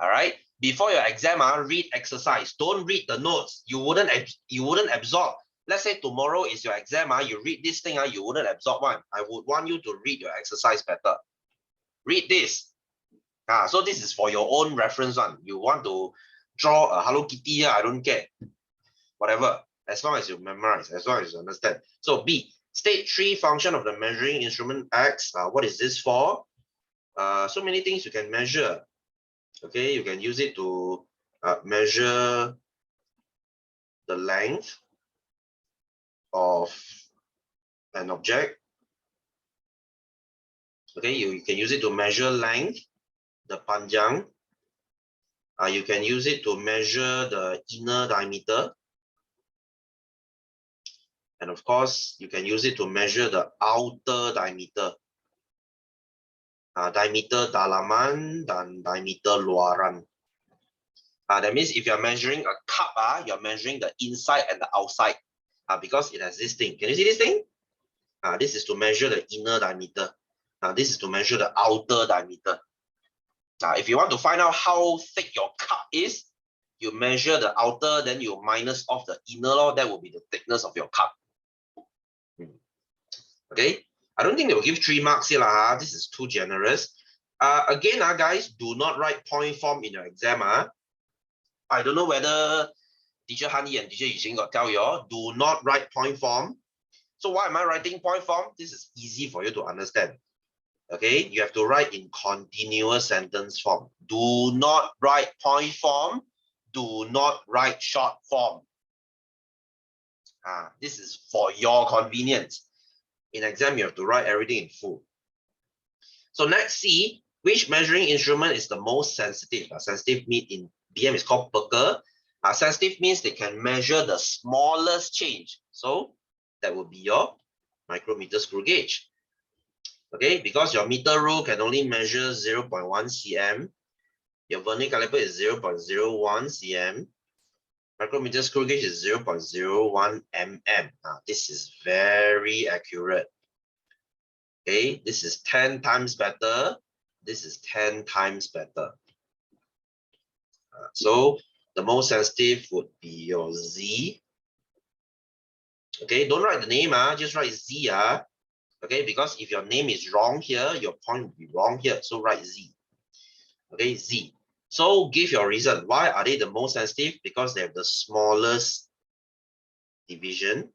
All right, before your exam, read exercise. Don't read the notes. You wouldn't absorb. Let's say tomorrow is your exam, you read this thing, you wouldn't absorb one. I would want you to read your exercise better. Read this. So this is for your own reference one. You want to draw a Hello Kitty, I don't care. Whatever, as long as you memorize, as long as you understand. So B, state 3 function of the measuring instrument X. What is this for? So many things you can measure. Okay, you can use it to measure the length of an object. Okay, you can use it to measure length, the panjang. You can use it to measure the inner diameter. And of course, you can use it to measure the outer diameter. Diameter dalaman dan diameter luaran. That means if you're measuring a cup, you're measuring the inside and the outside because it has this thing. Can you see this thing? This is to measure the inner diameter. This is to measure the outer diameter. If you want to find out how thick your cup is, you measure the outer, then you minus off the inner, that will be the thickness of your cup. Okay, I don't think they will give 3 marks here. This is too generous. Again, guys, do not write point form in your exam. I don't know whether teacher Hani and teacher Yuxing got tell you all, do not write point form. So why am I writing point form? This is easy for you to understand. Okay, you have to write in continuous sentence form. Do not write point form. Do not write short form. This is for your convenience. In exam, you have to write everything in full. So next, C, which measuring instrument is the most sensitive? Sensitive mean in BM is called Perker. Sensitive means they can measure the smallest change. So that would be your micrometer screw gauge. Okay, because your meter rule can only measure 0.1 cm. Your vernier caliper is 0.01 cm. Micrometer screw gauge is 0.01 mm. This is very accurate. Okay, this is 10 times better. This is 10 times better. So the most sensitive would be your Z. Okay, don't write the name, just write Z. Okay, because if your name is wrong here, your point will be wrong here. So write Z. Okay, Z. So give your reason. Why are they the most sensitive? Because they have the smallest division,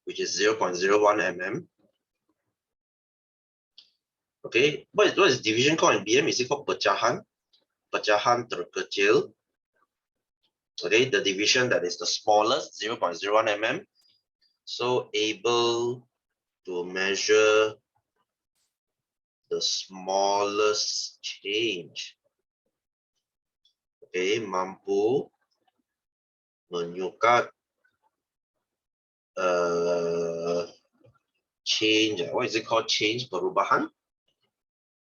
which is 0.01 mm. Okay, what is division called in BM? Is it called pecahan? Pecahan terkecil. Okay, the division that is the smallest, 0.01 mm. So able to measure the smallest change. Okay, mampu menyukat change. What is it called? Change, perubahan.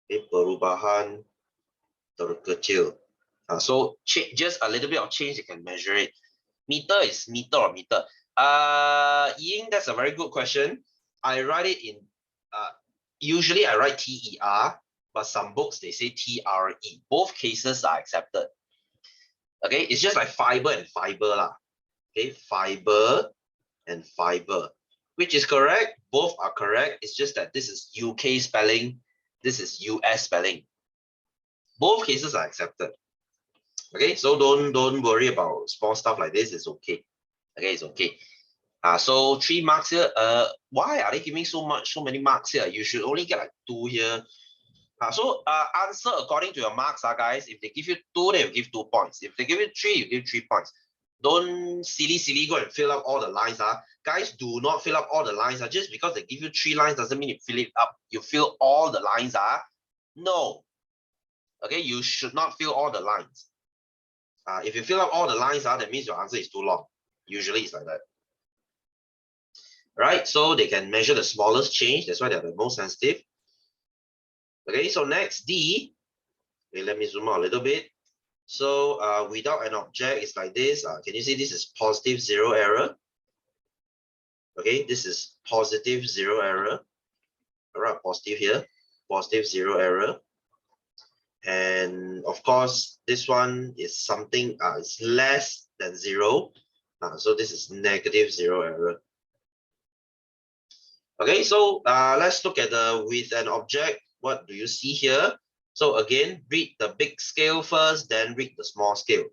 Okay, perubahan terkecil. So just a little bit of change, you can measure it. Meter is meter or meter. Ying, that's a very good question. I write it in, usually I write TER, but some books, they say TRE. Both cases are accepted. Okay, it's just like fiber and fiber lah. Okay, fiber and fiber. Which is correct? Both are correct. It's just that this is UK spelling, this is US spelling. Both cases are accepted. Okay, so don't worry about small stuff like this. It's okay. Okay, it's okay. So 3 marks here. Why are they giving so many marks here? You should only get like 2 here. So answer according to your marks, guys. If they give you 2, they will give 2 points. If they give you 3, you give 3 points. Don't silly go and fill up all the lines. Guys, do not fill up all the lines. Just because they give you 3 lines doesn't mean you fill it up. You fill all the lines. No. Okay, you should not fill all the lines. If you fill up all the lines, that means your answer is too long. Usually it's like that. Right? So they can measure the smallest change. That's why they're the most sensitive. Okay, so next D. Okay, let me zoom out a little bit. So without an object, it's like this. Can you see this is positive 0 error? Okay, this is positive 0 error. All right, positive here, positive 0 error. And of course, this one is something, it's less than 0. So this is negative 0 error. Okay, so let's look at the with an object. What do you see here? So again, read the big scale first, then read the small scale.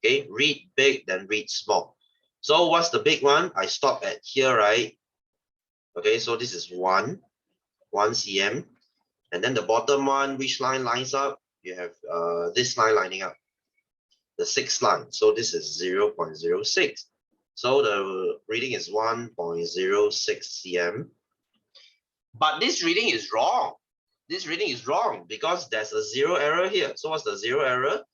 Okay, read big, then read small. So what's the big one? I stop at here, right? Okay, so this is 1 cm. And then the bottom one, which line lines up? You have this line lining up, the 6th line. So this is 0.06. So the reading is 1.06 cm. But this reading is wrong. This reading is wrong because there's a 0 error here. So what's the 0 error?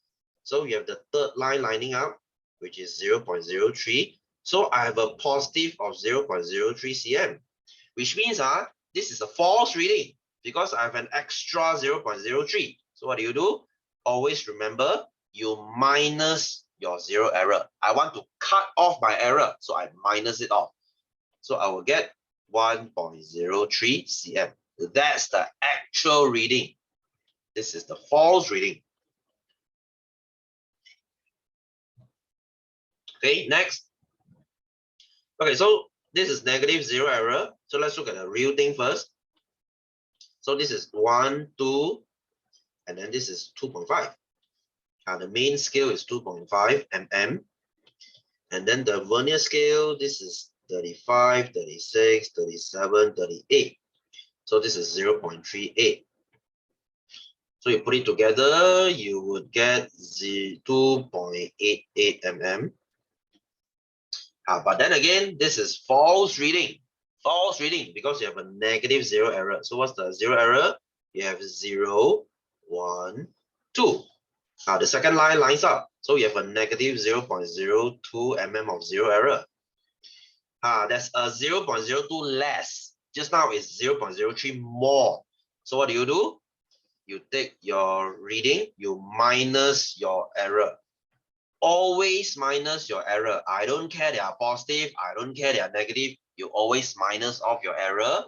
So you have the 3rd line lining up, which is 0.03. So I have a positive of 0.03 cm, which means this is a false reading because I have an extra 0.03. So what do? Always remember, you minus your 0 error. I want to cut off my error, so I minus it off. So I will get 1.03 cm. That's the actual reading. This is the false reading. Okay, next. Okay, so this is negative 0 error. So let's look at the real thing first. So this is 1, 2, and then this is 2.5. The main scale is 2.5 mm. And then the vernier scale, this is 35, 36, 37, 38. So this is 0.38. So you put it together, you would get 2.88 mm. But then again, this is false reading. False reading because you have a negative 0 error. So what's the 0 error? You have 0, 1, 2. The second line lines up. So you have a negative 0.02 mm of 0 error. That's a 0.02 less. Just now it's 0.03 more. So what do? You take your reading, you minus your error. Always minus your error. I don't care they are positive, I don't care they are negative. You always minus off your error.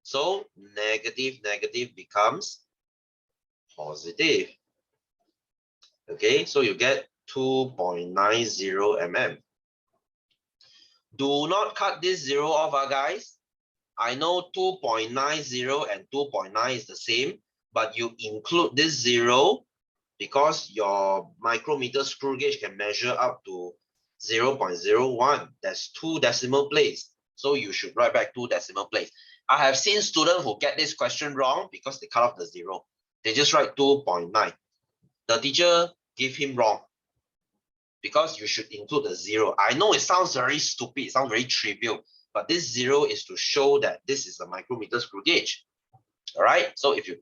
So negative becomes positive. Okay, so you get 2.90 mm. Do not cut this 0 off, guys. I know 2.90 and 2.9 is the same, but you include this 0 because your micrometer screw gauge can measure up to 0.01. That's 2 decimal place. So you should write back 2 decimal place. I have seen students who get this question wrong because they cut off the 0. They just write 2.9. The teacher give him wrong because you should include the 0. I know it sounds very stupid, it sounds very trivial, but this 0 is to show that this is a micrometer screw gauge. All right, so if you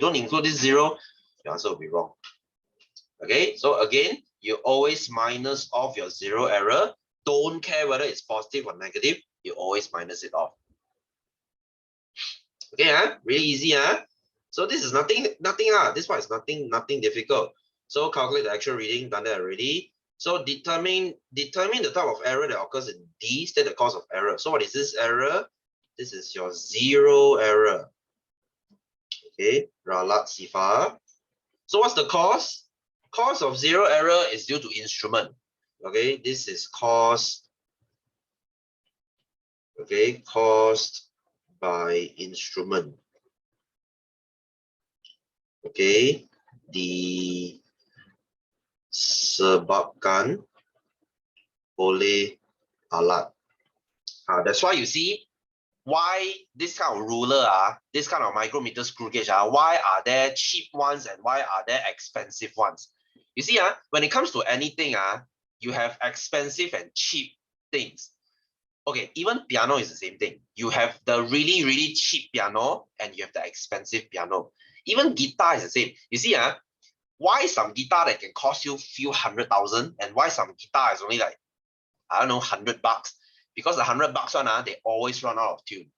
don't include this 0, your answer will be wrong. Okay, so again, you always minus off your 0 error. Don't care whether it's positive or negative, you always minus it off. Okay, really easy, So this is nothing, this part is nothing difficult. So calculate the actual reading, done that already. So determine the type of error that occurs in D, state the cause of error. So what is this error? This is your 0 error. Okay, Ralat Sifa. So what's the cause? Cause of 0 error is due to instrument. Okay, this is caused. Okay, caused by instrument. Okay, disebabkan oleh alat. That's why you see why this kind of ruler, this kind of micrometer screw gauge, why are there cheap ones and why are there expensive ones? You see, when it comes to anything, you have expensive and cheap things. Okay, even piano is the same thing. You have the really, really cheap piano and you have the expensive piano. Even guitar is the same. You see, why some guitar that can cost you few $100,000 and why some guitar is only like, I don't know, $100? Because the $100 one, they always run out of tune.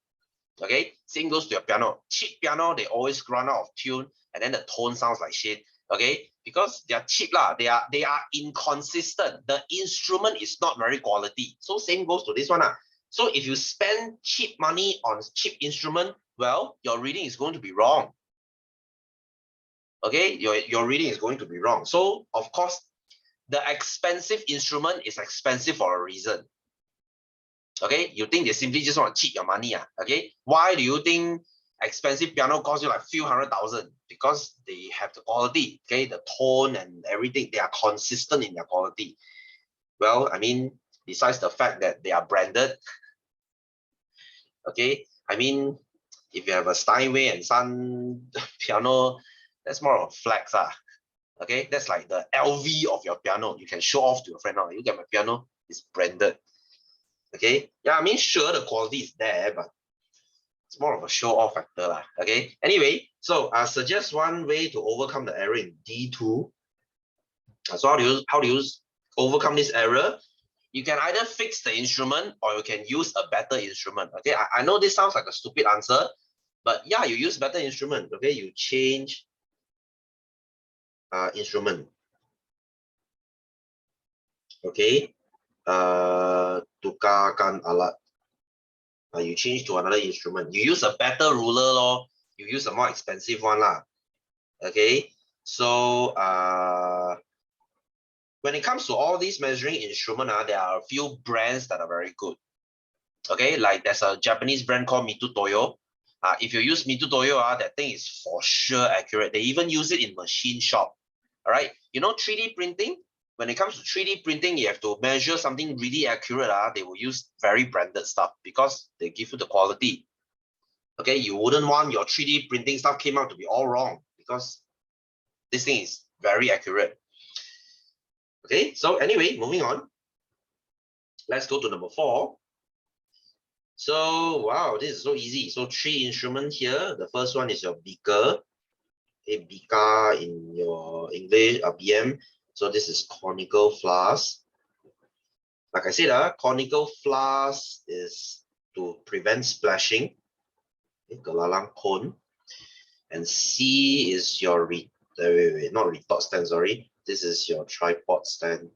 Okay, same goes to your piano. Cheap piano, they always run out of tune and then the tone sounds like shit. Okay, because they are cheap they are inconsistent. The instrument is not very quality. So same goes to this one. So if you spend cheap money on cheap instrument, well, your reading is going to be wrong. Okay, your reading is going to be wrong. So of course, the expensive instrument is expensive for a reason. Okay, you think they simply just want to cheat your money? Okay, why do you think expensive piano costs you like few $100,000? Because they have the quality, okay, the tone and everything, they are consistent in their quality. Well, I mean, besides the fact that they are branded, okay, I mean, if you have a Steinway and Son piano, that's more of a flex. Okay, that's like the LV of your piano. You can show off to your friend. You get my piano, it's branded. Okay, yeah, I mean, sure, the quality is there, but it's more of a show-off factor. Okay, anyway, so I suggest one way to overcome the error in D2. So how do you overcome this error? You can either fix the instrument or you can use a better instrument. Okay, I know this sounds like a stupid answer, but yeah, you use better instrument. Okay, you change instrument. Okay, tukarkan alat. You change to another instrument. You use a better ruler, you use a more expensive one. Okay, so when it comes to all these measuring instruments, there are a few brands that are very good. Okay, like there's a Japanese brand called Mitutoyo. If you use Mitutoyo, that thing is for sure accurate. They even use it in machine shop. All right, you know 3D printing? When it comes to 3D printing, you have to measure something really accurate. They will use very branded stuff because they give you the quality. Okay, you wouldn't want your 3D printing stuff came out to be all wrong because this thing is very accurate. Okay, so anyway, moving on. Let's go to number 4. So, wow, this is so easy. So 3 instruments here. The first one is your beaker. Okay, beaker in your English, BM. So this is conical flask. Like I said, conical flask is to prevent splashing. Okay, gelalang cone. And C is your not retort stand, sorry. This is your tripod stand.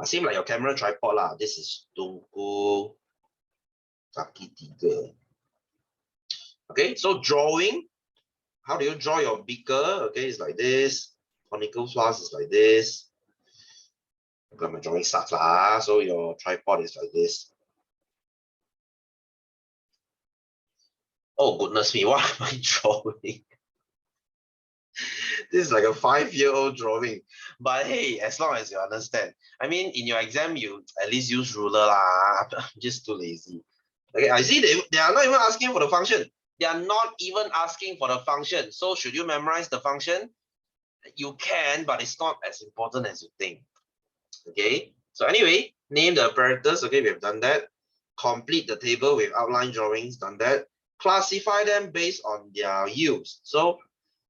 Same like your camera tripod. This is tungku kaki 3. Okay, so drawing. How do you draw your beaker? Okay, it's like this. Conical flask is like this. I've got my drawing sucks. So your tripod is like this. Oh goodness me, what am I drawing? This is like a 5-year-old drawing. But hey, as long as you understand. I mean, in your exam, you at least use ruler. I'm just too lazy. Okay, I see they are not even asking for the function. They are not even asking for the function. So should you memorize the function? You can, but it's not as important as you think. Okay, so anyway, name the apparatus. Okay, we have done that. complete the table with outline drawings, done that. Classify them based on their use. So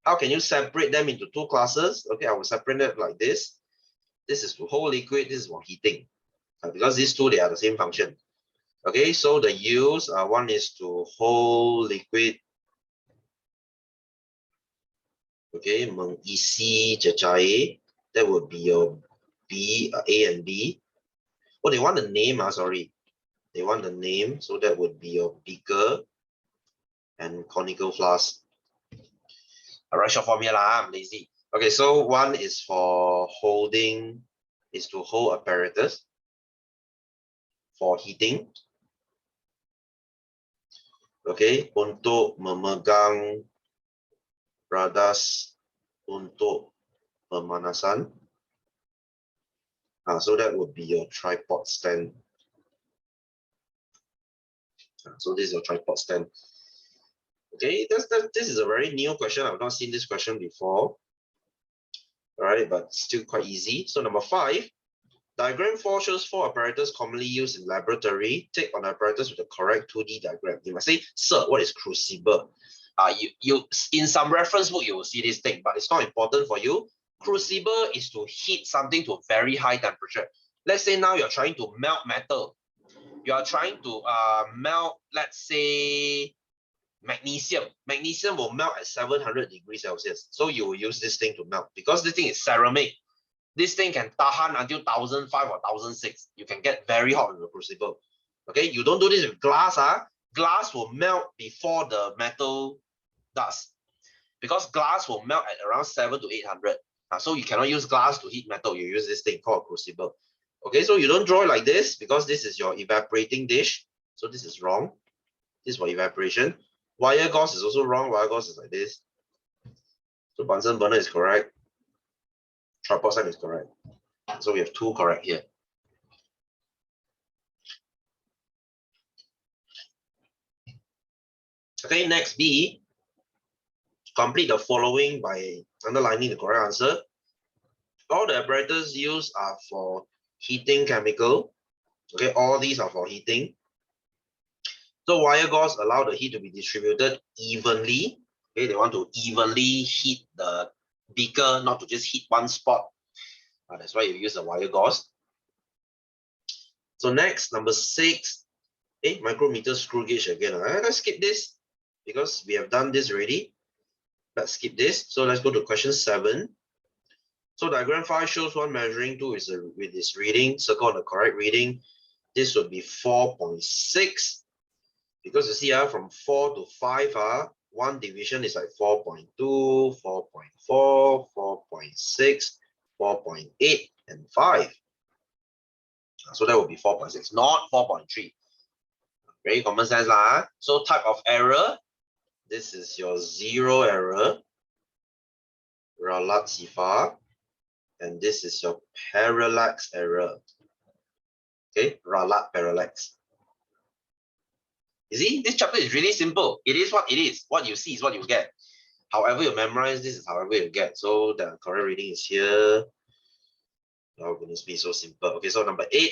how can you separate them into two classes? Okay, I will separate it like this. This is to hold liquid, this is for heating. Because these two, they are the same function. Okay, so the use, one is to hold liquid. Okay, mengisi cecair. That would be your B, A and B. Oh, they want the name, sorry. They want the name, so that would be your beaker and conical flask. All right, short formula, I'm lazy. Okay, so one is for holding, is to hold apparatus for heating. Okay, untuk memegang radas untuk pemanasan. So that would be your tripod stand. So this is your tripod stand. Okay, this is a very new question. I've not seen this question before. All right, but still quite easy. So number 5, diagram 4 shows 4 apparatus commonly used in laboratory. Take on the apparatus with the correct 2D diagram. You must say, sir, what is crucible? You in some reference book you will see this thing, but it's not important for you. Crucible is to heat something to a very high temperature. Let's say now you're trying to melt metal. You are trying to melt, let's say, magnesium. Magnesium will melt at 700 degrees Celsius. So you will use this thing to melt because this thing is ceramic. This thing can tahan until 1005 or 1006. You can get very hot with the crucible. Okay, you don't do this with glass. Glass will melt before the metal does, because glass will melt at around 700 to 800. So you cannot use glass to heat metal. You use this thing called crucible. Okay, so you don't draw it like this because this is your evaporating dish. So this is wrong. This is for evaporation. Wire gauze is also wrong. Wire gauze is like this. So Bunsen burner is correct. Tripod stand is correct. So we have 2 correct here. Okay, next B. Complete the following by underlining the correct answer. All the apparatus used are for heating chemical. Okay, all these are for heating. So wire gauze allow the heat to be distributed evenly. Okay, they want to evenly heat the beaker, not to just heat one spot. That's why you use the wire gauze. So next, number 6, micrometer screw gauge again. Let's skip this because we have done this already. Let's skip this. So let's go to question 7. So diagram 5 shows one measuring tool with this reading. Circle on the correct reading. This would be 4.6. Because you see, from 4 to 5, one division is like 4.2, 4.4, 4.6, 4.8, and 5. So that would be 4.6, not 4.3. Very common sense lah. So type of error, this is your zero error, Ralat Sifar, and this is your parallax error. Okay, Ralat parallax. You see, this chapter is really simple. It is what it is. What you see is what you get. However you memorize, this is however you get. So the correct reading is here. Oh goodness me, so simple. Okay, so number 8.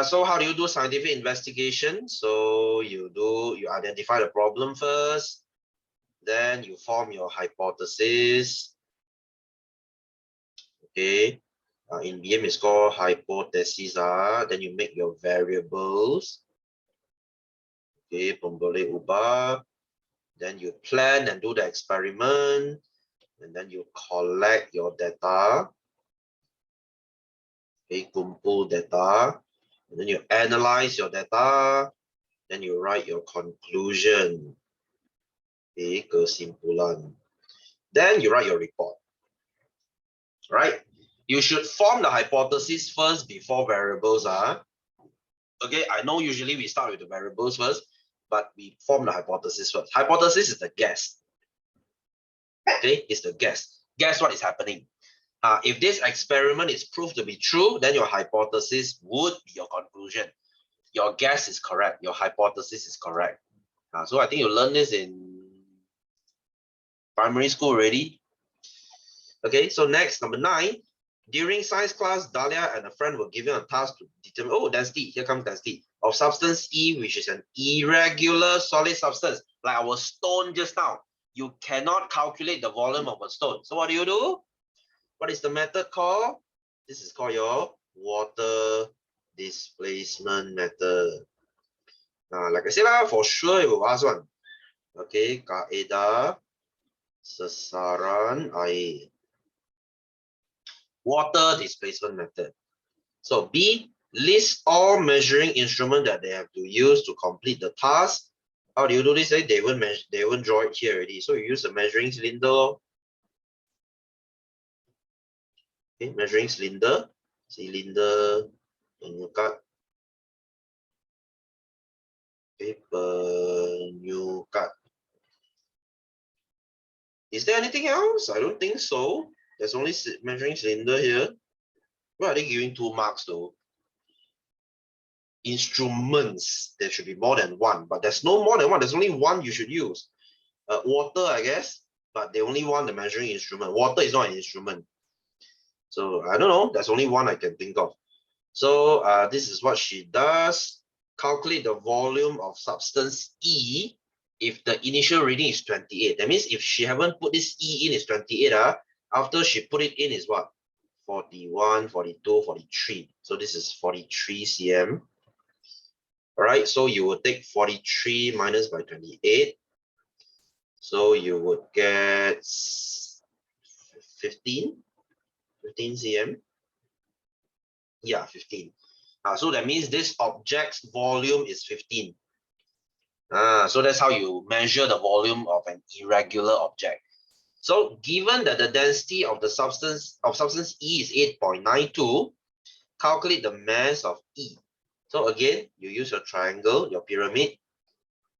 So how do you do scientific investigation? So you identify the problem first, then you form your hypothesis. Okay, in BM it's called hypothesis. Then you make your variables. Okay, pemboleh ubah. Then you plan and do the experiment, and then you collect your data. Okay, kumpul data, and then you analyze your data, then you write your conclusion. Okay, kesimpulan. Then you write your report. Right? You should form the hypothesis first before variables. Okay, I know usually we start with the variables first, but we form the hypothesis first. Hypothesis is the guess. Okay, it's the guess. Guess what is happening. If this experiment is proved to be true, then your hypothesis would be your conclusion. Your guess is correct. Your hypothesis is correct. So I think you learned this in primary school already. Okay, so next, number 9. During science class, Dahlia and a friend were given a task to determine, density. Here comes density. of substance E, which is an irregular solid substance, like our stone just now. You cannot calculate the volume of a stone. So what do? What is the method called? This is called your water displacement method. Like I said, for sure it will ask one. Okay, kaedah sasaran air. Water displacement method. So B, list all measuring instruments that they have to use to complete the task. How do you do this? They won't draw it here already. So you use a measuring cylinder. Okay, measuring cylinder, new cut, paper, new cut. Is there anything else? I don't think so. There's only measuring cylinder here. Why are they giving 2 marks though? Instruments, there should be more than one, but there's no more than one. There's only one you should use. Water, I guess, but they only want the measuring instrument. Water is not an instrument. So I don't know. There's only one I can think of. So this is what she does. Calculate the volume of substance E if the initial reading is 28. That means if she haven't put this E in, is 28. After she put it in is what? 41, 42, 43. So this is 43 cm. All right, so you would take 43 minus by 28. So you would get 15 cm. Yeah, 15. So that means this object's volume is 15. So that's how you measure the volume of an irregular object. So given that the density of the substance E is 8.92, calculate the mass of E. So again, you use your triangle, your pyramid.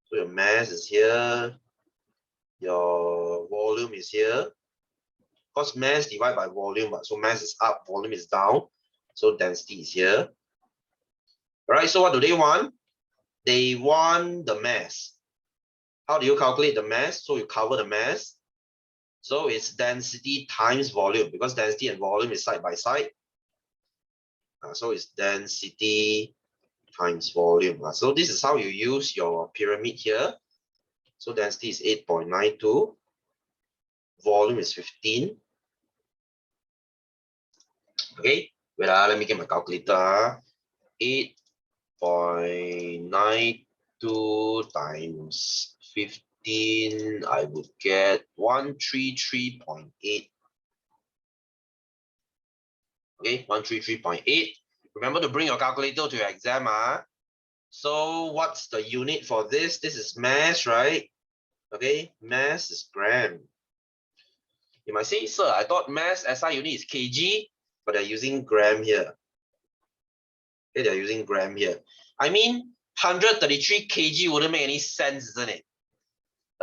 So your mass is here, your volume is here. Because mass divided by volume, so mass is up, volume is down. So density is here. All right, so what do they want? They want the mass. How do you calculate the mass? So you cover the mass. So it's density times volume, because density and volume is side by side. So it's density times volume. So this is how you use your pyramid here. So density is 8.92. Volume is 15. Okay, wait, let me get my calculator. 8.92 times 15, I would get 133.8. Okay, 133.8. Remember to bring your calculator to your exam. So what's the unit for this? This is mass, right? Okay, mass is gram. You might say, sir, I thought mass SI unit is kg, but they're using gram here. Okay, they're using gram here. I mean, 133 kg wouldn't make any sense, isn't it?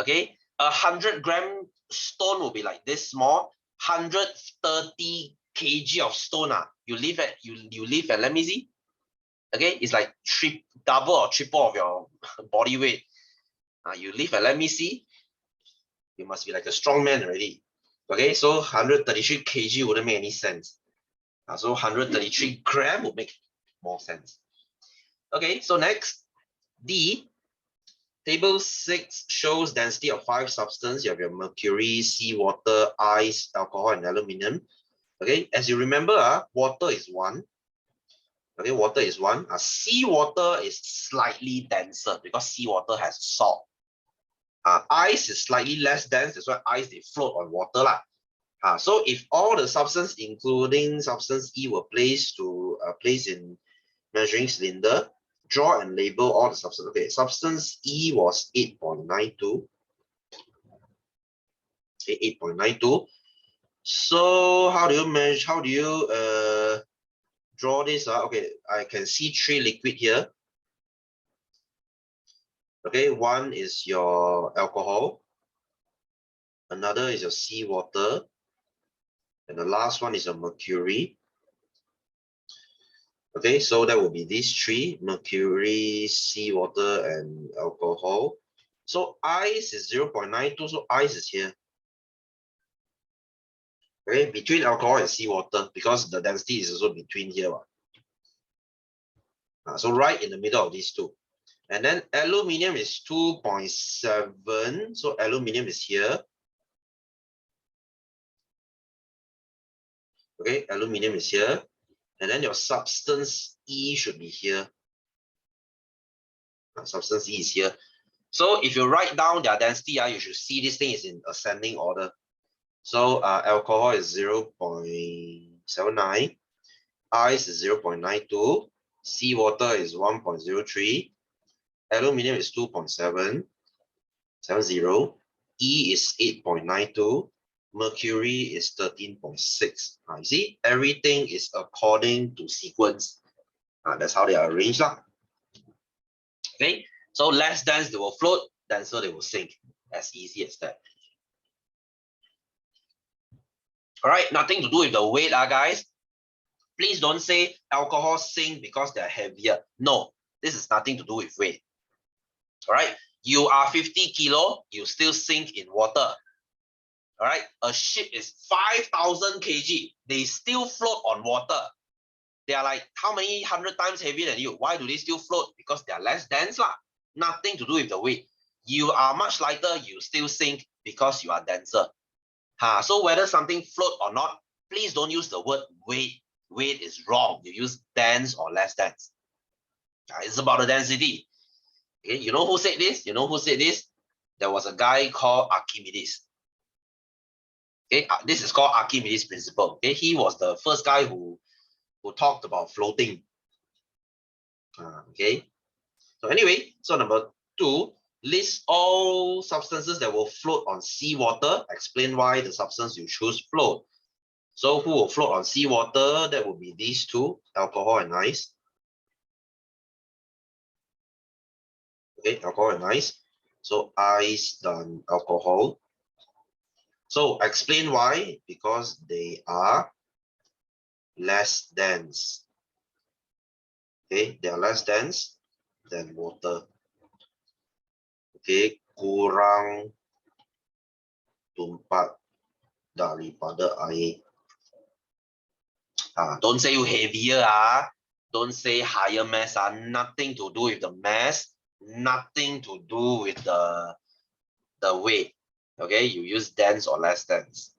Okay, 100-gram stone will be like this small. 130 kg of stone. You leave at let me see. Okay, it's like double or triple of your body weight. You leave at let me see. You must be like a strong man already. Okay, so 133 kg wouldn't make any sense. So 133 gram would make more sense. Okay, so next, D. Table 6 shows density of 5 substances. You have your mercury, seawater, ice, alcohol, and aluminum. Okay, as you remember, water is 1. Okay, water is 1. Seawater is slightly denser because seawater has salt. Ice is slightly less dense. That's why ice, they float on water. So if all the substance, including substance E, were placed in measuring cylinder, draw and label all the substance. Okay, substance E was 8.92. Okay, 8.92. So how do you measure? How do you draw this? Okay, I can see 3 liquid here. Okay, one is your alcohol, another is your seawater, and the last one is your mercury. Okay, so that will be these 3: mercury, seawater, and alcohol. So ice is 0.92, so ice is here. Okay, between alcohol and seawater, because the density is also between here. So right in the middle of these two. And then aluminium is 2.7. So aluminium is here. Okay, aluminium is here. And then your substance E should be here. Substance E is here. So if you write down their density, you should see this thing is in ascending order. So alcohol is 0.79, ice is 0.92, seawater is 1.03, aluminium is 2.770, E is 8.92, mercury is 13.6. You see, everything is according to sequence. That's how they are arranged. Okay, so less dense they will float, denser they will sink. As easy as that. All right, nothing to do with the weight, guys. Please don't say alcohol sink because they're heavier. No, this is nothing to do with weight. All right, you are 50 kilo, you still sink in water. All right, a ship is 5,000 kg, they still float on water. They are like how many 100 times heavier than you? Why do they still float? Because they are less dense. Nothing to do with the weight. You are much lighter, you still sink because you are denser. So whether something float or not, please don't use the word weight. Weight is wrong. You use dense or less dense. It's about the density. Okay, you know who said this? You know who said this? There was a guy called Archimedes. Okay, this is called Archimedes principle. Okay, he was the first guy who talked about floating. Okay, so anyway, so number 2, list all substances that will float on seawater. Explain why the substance you choose float. So who will float on seawater? That will be these two, alcohol and ice. Okay, alcohol and ice. So ice dan alcohol. So explain why, because they are less dense. Okay, they are less dense than water. Okay, kurang tumpat daripada air. Don't say you heavier. Don't say higher mass. Nothing to do with the mass. Nothing to do with the weight. Okay, you use dense or less dense.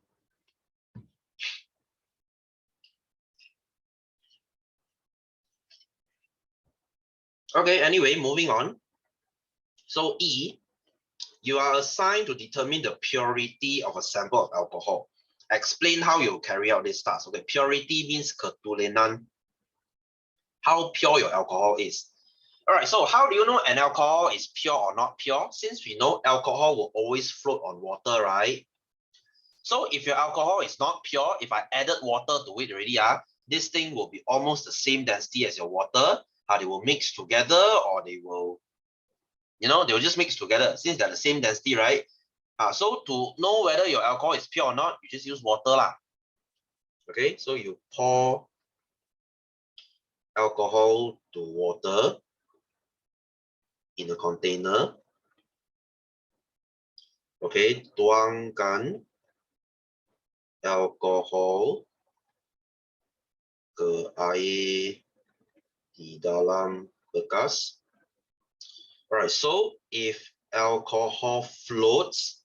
Okay, anyway, moving on. So E, you are assigned to determine the purity of a sample of alcohol. Explain how you carry out this task. Okay, purity means ketulenan, how pure your alcohol is. All right, so how do you know an alcohol is pure or not pure? Since we know alcohol will always float on water, right? So if your alcohol is not pure, if I added water to it already, this thing will be almost the same density as your water. They will mix together, or they will, they will just mix together since they're the same density, right? So to know whether your alcohol is pure or not, you just use water. Okay, so you pour alcohol to water in a container. Okay, tuangkan alkohol ke air di dalam bekas. Alright, so if alcohol floats,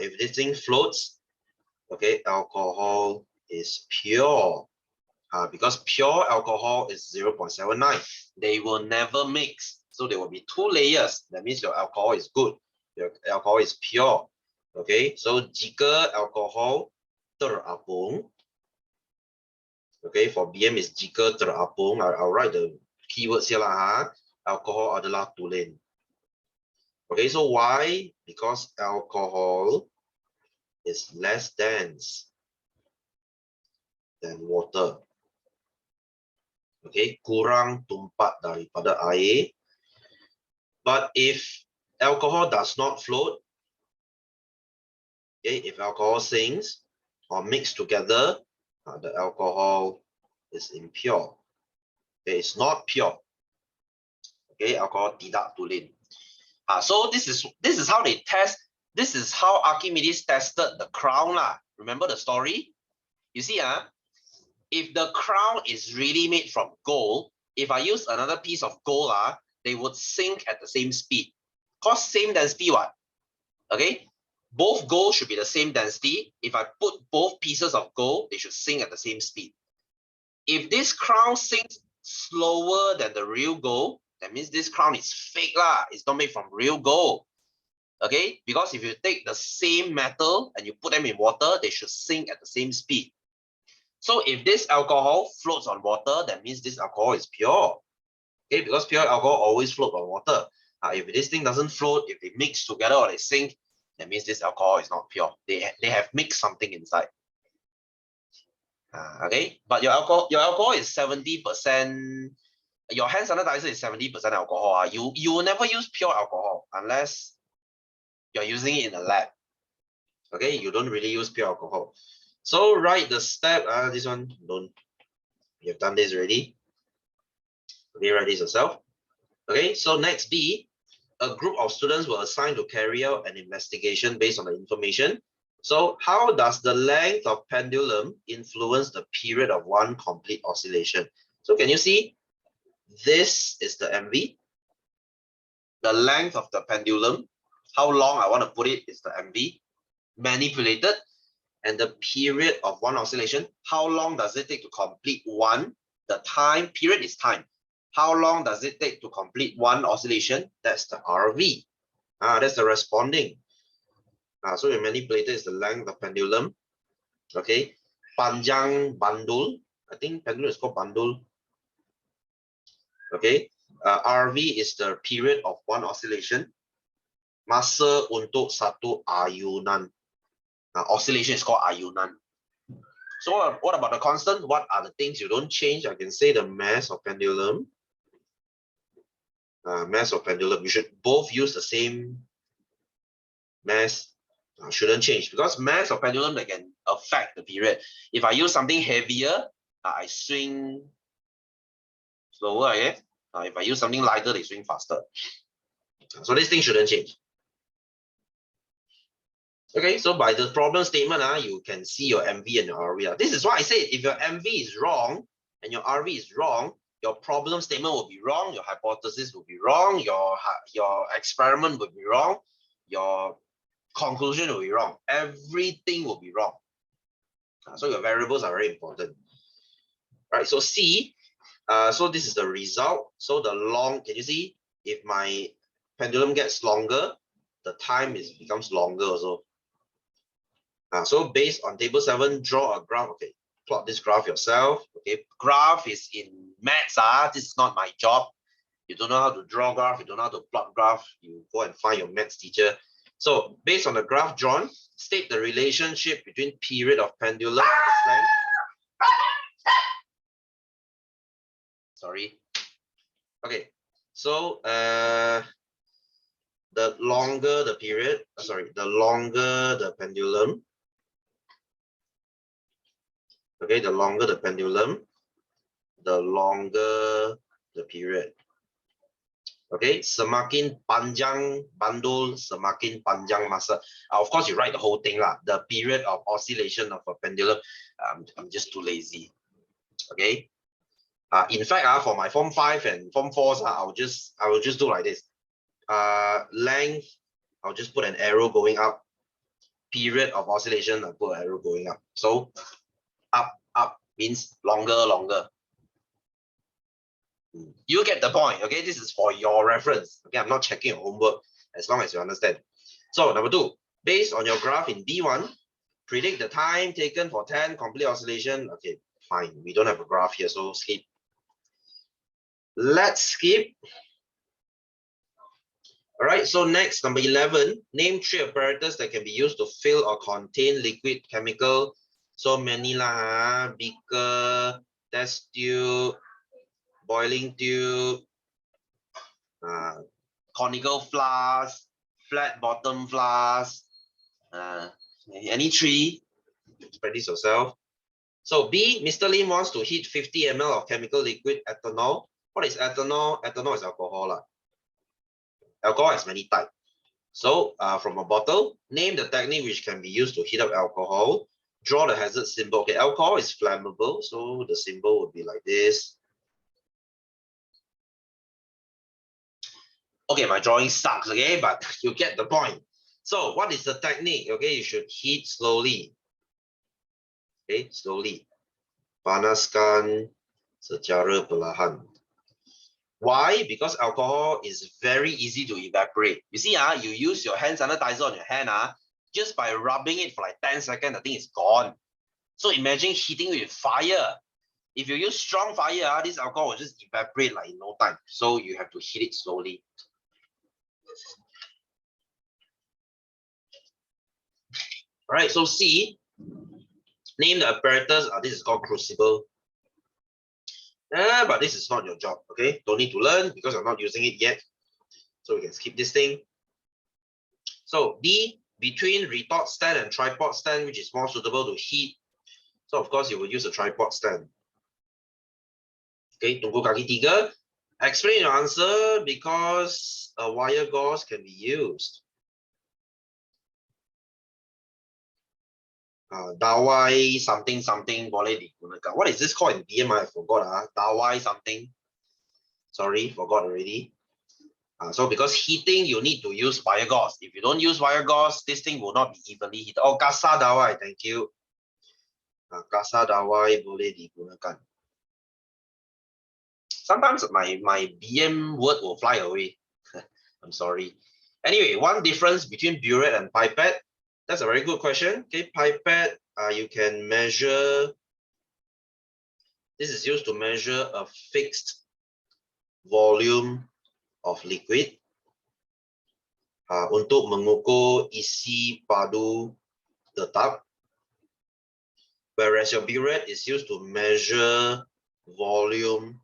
if this thing floats, okay, alcohol is pure. Because pure alcohol is 0.79. They will never mix. So there will be 2 layers. That means your alcohol is good. Your alcohol is pure. Okay, so jika alcohol terapung, okay, for BM is jika terapung. I'll write the keywords here lah. Alcohol adalah tulen. Okay, so why? Because alcohol is less dense than water. Okay, kurang tumpat daripada air. But if alcohol does not float, okay, if alcohol sinks or mix together, the alcohol is impure. Okay, it's not pure. Okay, alcohol tidak tulen. So this is how they test. This is how Archimedes tested the crown. Remember the story? You see, if the crown is really made from gold, if I use another piece of gold, they would sink at the same speed. Cause same density what? Okay, both gold should be the same density. If I put both pieces of gold, they should sink at the same speed. If this crown sinks slower than the real gold, that means this crown is fake lah. It's not made from real gold. Okay, because if you take the same metal and you put them in water, they should sink at the same speed. So if this alcohol floats on water, that means this alcohol is pure. Okay, because pure alcohol always float on water. If this thing doesn't float, if they mix together or they sink, that means this alcohol is not pure. They have mixed something inside. Okay, but your alcohol is 70%. Your hand sanitizer is 70% alcohol. You will never use pure alcohol unless you're using it in a lab. Okay, you don't really use pure alcohol. So write the step. This one don't. You've done this already. Okay, write this yourself. Okay, so next B, a group of students were assigned to carry out an investigation based on the information. So how does the length of pendulum influence the period of one complete oscillation? So can you see? This is the MV. The length of the pendulum, how long I want to put it, is the MV. Manipulated. And the period of one oscillation, how long does it take to complete one? The time period is time. How long does it take to complete one oscillation? That's the RV. That's the responding. So the manipulator is the length of pendulum. Okay. Panjang bandul. I think pendulum is called bandul. Okay. RV is the period of one oscillation. Masa untuk satu ayunan. Oscillation is called ayunan. So what about the constant? What are the things you don't change? I can say the mass of pendulum. Mass of pendulum. You should both use the same mass. Shouldn't change because mass of pendulum that can affect the period. If I use something heavier, I swing slower. Okay? If I use something lighter, they swing faster. So this thing shouldn't change. Okay, so by the problem statement, you can see your MV and your RV. This is why I said if your MV is wrong and your RV is wrong, your problem statement will be wrong, your hypothesis will be wrong, your experiment will be wrong, your conclusion will be wrong. Everything will be wrong. So your variables are very important. Right, so C, so this is the result. So the long, can you see? If my pendulum gets longer, the time becomes longer also. So based on table 7, draw a graph. Okay, plot this graph yourself. Okay, graph is in maths. This is not my job. You don't know how to draw graph, you don't know how to plot graph, you go and find your maths teacher. So based on the graph drawn, state the relationship between period of pendulum length. Sorry. Okay, so the longer the period, the longer the pendulum. Okay, the longer the pendulum, the longer the period. Okay, semakin panjang bandul, semakin panjang masa. Of course, you write the whole thing lah. The period of oscillation of a pendulum. I'm just too lazy. Okay. In fact, for my Form 5 and Form 4s, I will just do like this. Length, I'll just put an arrow going up. Period of oscillation, I'll put an arrow going up. So up means longer. You get the point. Okay, this is for your reference. Okay, I'm not checking your homework as long as you understand. So number 2, based on your graph in B1, predict the time taken for 10 complete oscillation. Okay, fine. We don't have a graph here, so skip. Let's skip. All right, so next, number 11, name 3 apparatus that can be used to fill or contain liquid chemical. So many lah, beaker, test tube, boiling tube, conical flask, flat bottom flask, any 3, practice yourself. So B, Mr. Lim wants to heat 50 ml of chemical liquid ethanol. What is ethanol? Ethanol is alcohol. Alcohol has many types. So from a bottle, name the technique which can be used to heat up alcohol. Draw the hazard symbol. Okay, alcohol is flammable, so the symbol would be like this. Okay, my drawing sucks, okay, but you get the point. So what is the technique? Okay, you should heat slowly. Okay, slowly. Panaskan secara perlahan. Why? Because alcohol is very easy to evaporate. You see, you use your hand sanitizer on your hand, just by rubbing it for like 10 seconds, the thing is gone. So imagine heating with fire. If you use strong fire, this alcohol will just evaporate like in no time. So you have to heat it slowly. All right, so C, name the apparatus. This is called crucible. But this is not your job, okay? Don't need to learn because I'm not using it yet. So we can skip this thing. So D, between retort stand and tripod stand, which is more suitable to heat. So of course you would use a tripod stand. Okay, tunggu kaki 3. Explain your answer because a wire gauze can be used. Dawai something something boleh digunakan. What is this called in BM? I forgot. Dawai something. Sorry, forgot already. So because heating, you need to use wire gauze. If you don't use wire gauze, this thing will not be evenly heated. Oh, kasa dawai, thank you. Kasa dawai boleh digunakan. Sometimes my BM word will fly away. I'm sorry. Anyway, one difference between burette and pipette. That's a very good question. Okay, pipette, you can measure. This is used to measure a fixed volume of liquid. Untuk mengukur isi padu tetap. Whereas your burette is used to measure volume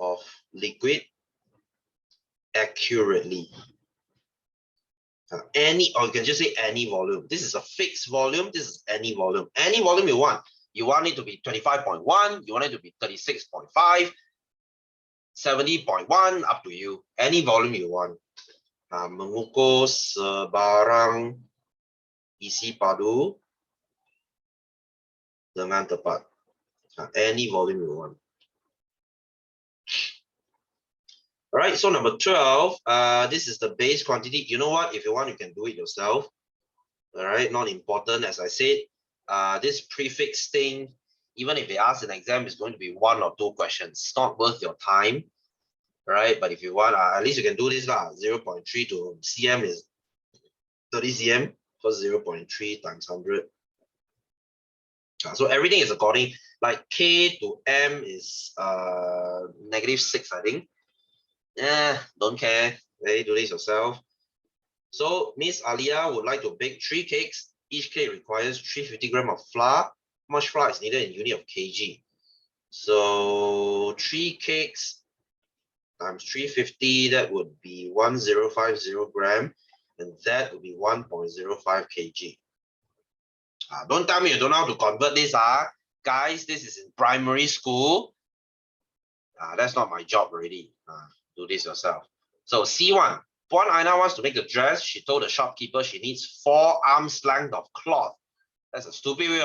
of liquid accurately. Or you can just say any volume. This is a fixed volume. This is any volume. Any volume you want. You want it to be 25.1. You want it to be 36.5, 70.1. Up to you. Any volume you want. Mengukur sebarang isi padu dengan tepat. Any volume you want. All right, so number 12, this is the base quantity. You know what? If you want, you can do it yourself. All right, not important. As I said, this prefix thing, even if they ask an exam, is going to be 1 or 2 questions. It's not worth your time. All right, but if you want, at least you can do this. 0.3 to cm is 30 cm, plus 0.3 times 100. So everything is according, like K to M is -6, I think. Don't care. Okay, do this yourself. So Miss Alia would like to bake 3 cakes. Each cake requires 350 grams of flour. How much flour is needed in unit of kg? So 3 cakes times 350, that would be 1050 grams, and that would be 1.05 kg. Don't tell me you don't know how to convert this. Guys, this is in primary school. That's not my job already. Do this yourself. So C1. Puan Aina wants to make a dress. She told the shopkeeper she needs 4 arms length of cloth. That's a stupid way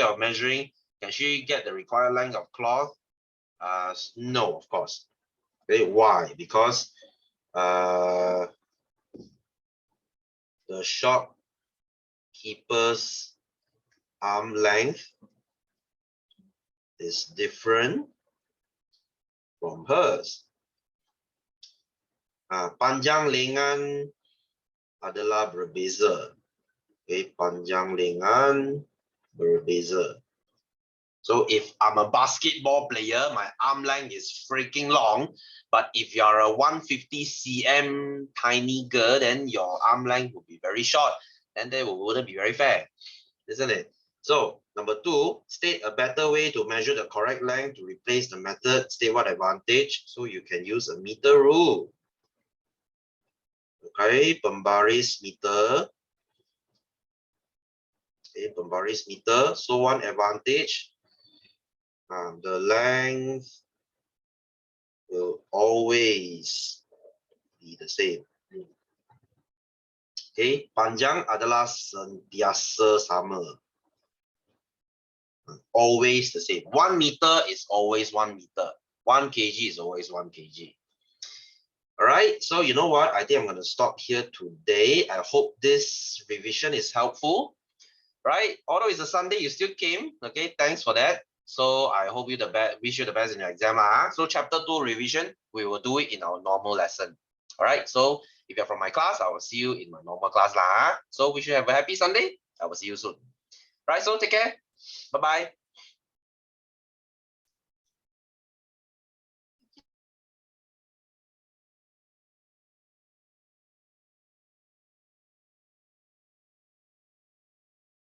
of measuring. Can she get the required length of cloth? No, of course. Okay, why? Because the shopkeeper's arm length is different from hers. Panjang lengan adalah berbeza. Okay, panjang lengan berbeza. So if I'm a basketball player, my arm length is freaking long. But if you're a 150 cm tiny girl, then your arm length will be very short. And that wouldn't be very fair, isn't it? So number 2, state a better way to measure the correct length to replace the method. State what advantage. So you can use a meter rule. Okay, pembaris meter. Okay, pembaris meter. So one advantage, the length will always be the same. Okay, panjang adalah sentiasa sama. Always the same. 1 meter is always 1 meter. 1 kg is always 1 kg. All right, so you know what? I think I'm going to stop here today. I hope this revision is helpful, right? Although it's a Sunday, you still came. Okay, thanks for that. So I hope you the best, wish you the best in your exam. So chapter 2 revision, we will do it in our normal lesson. All right, so if you're from my class, I will see you in my normal class. So wish you have a happy Sunday. I will see you soon. Right, so take care. Bye-bye.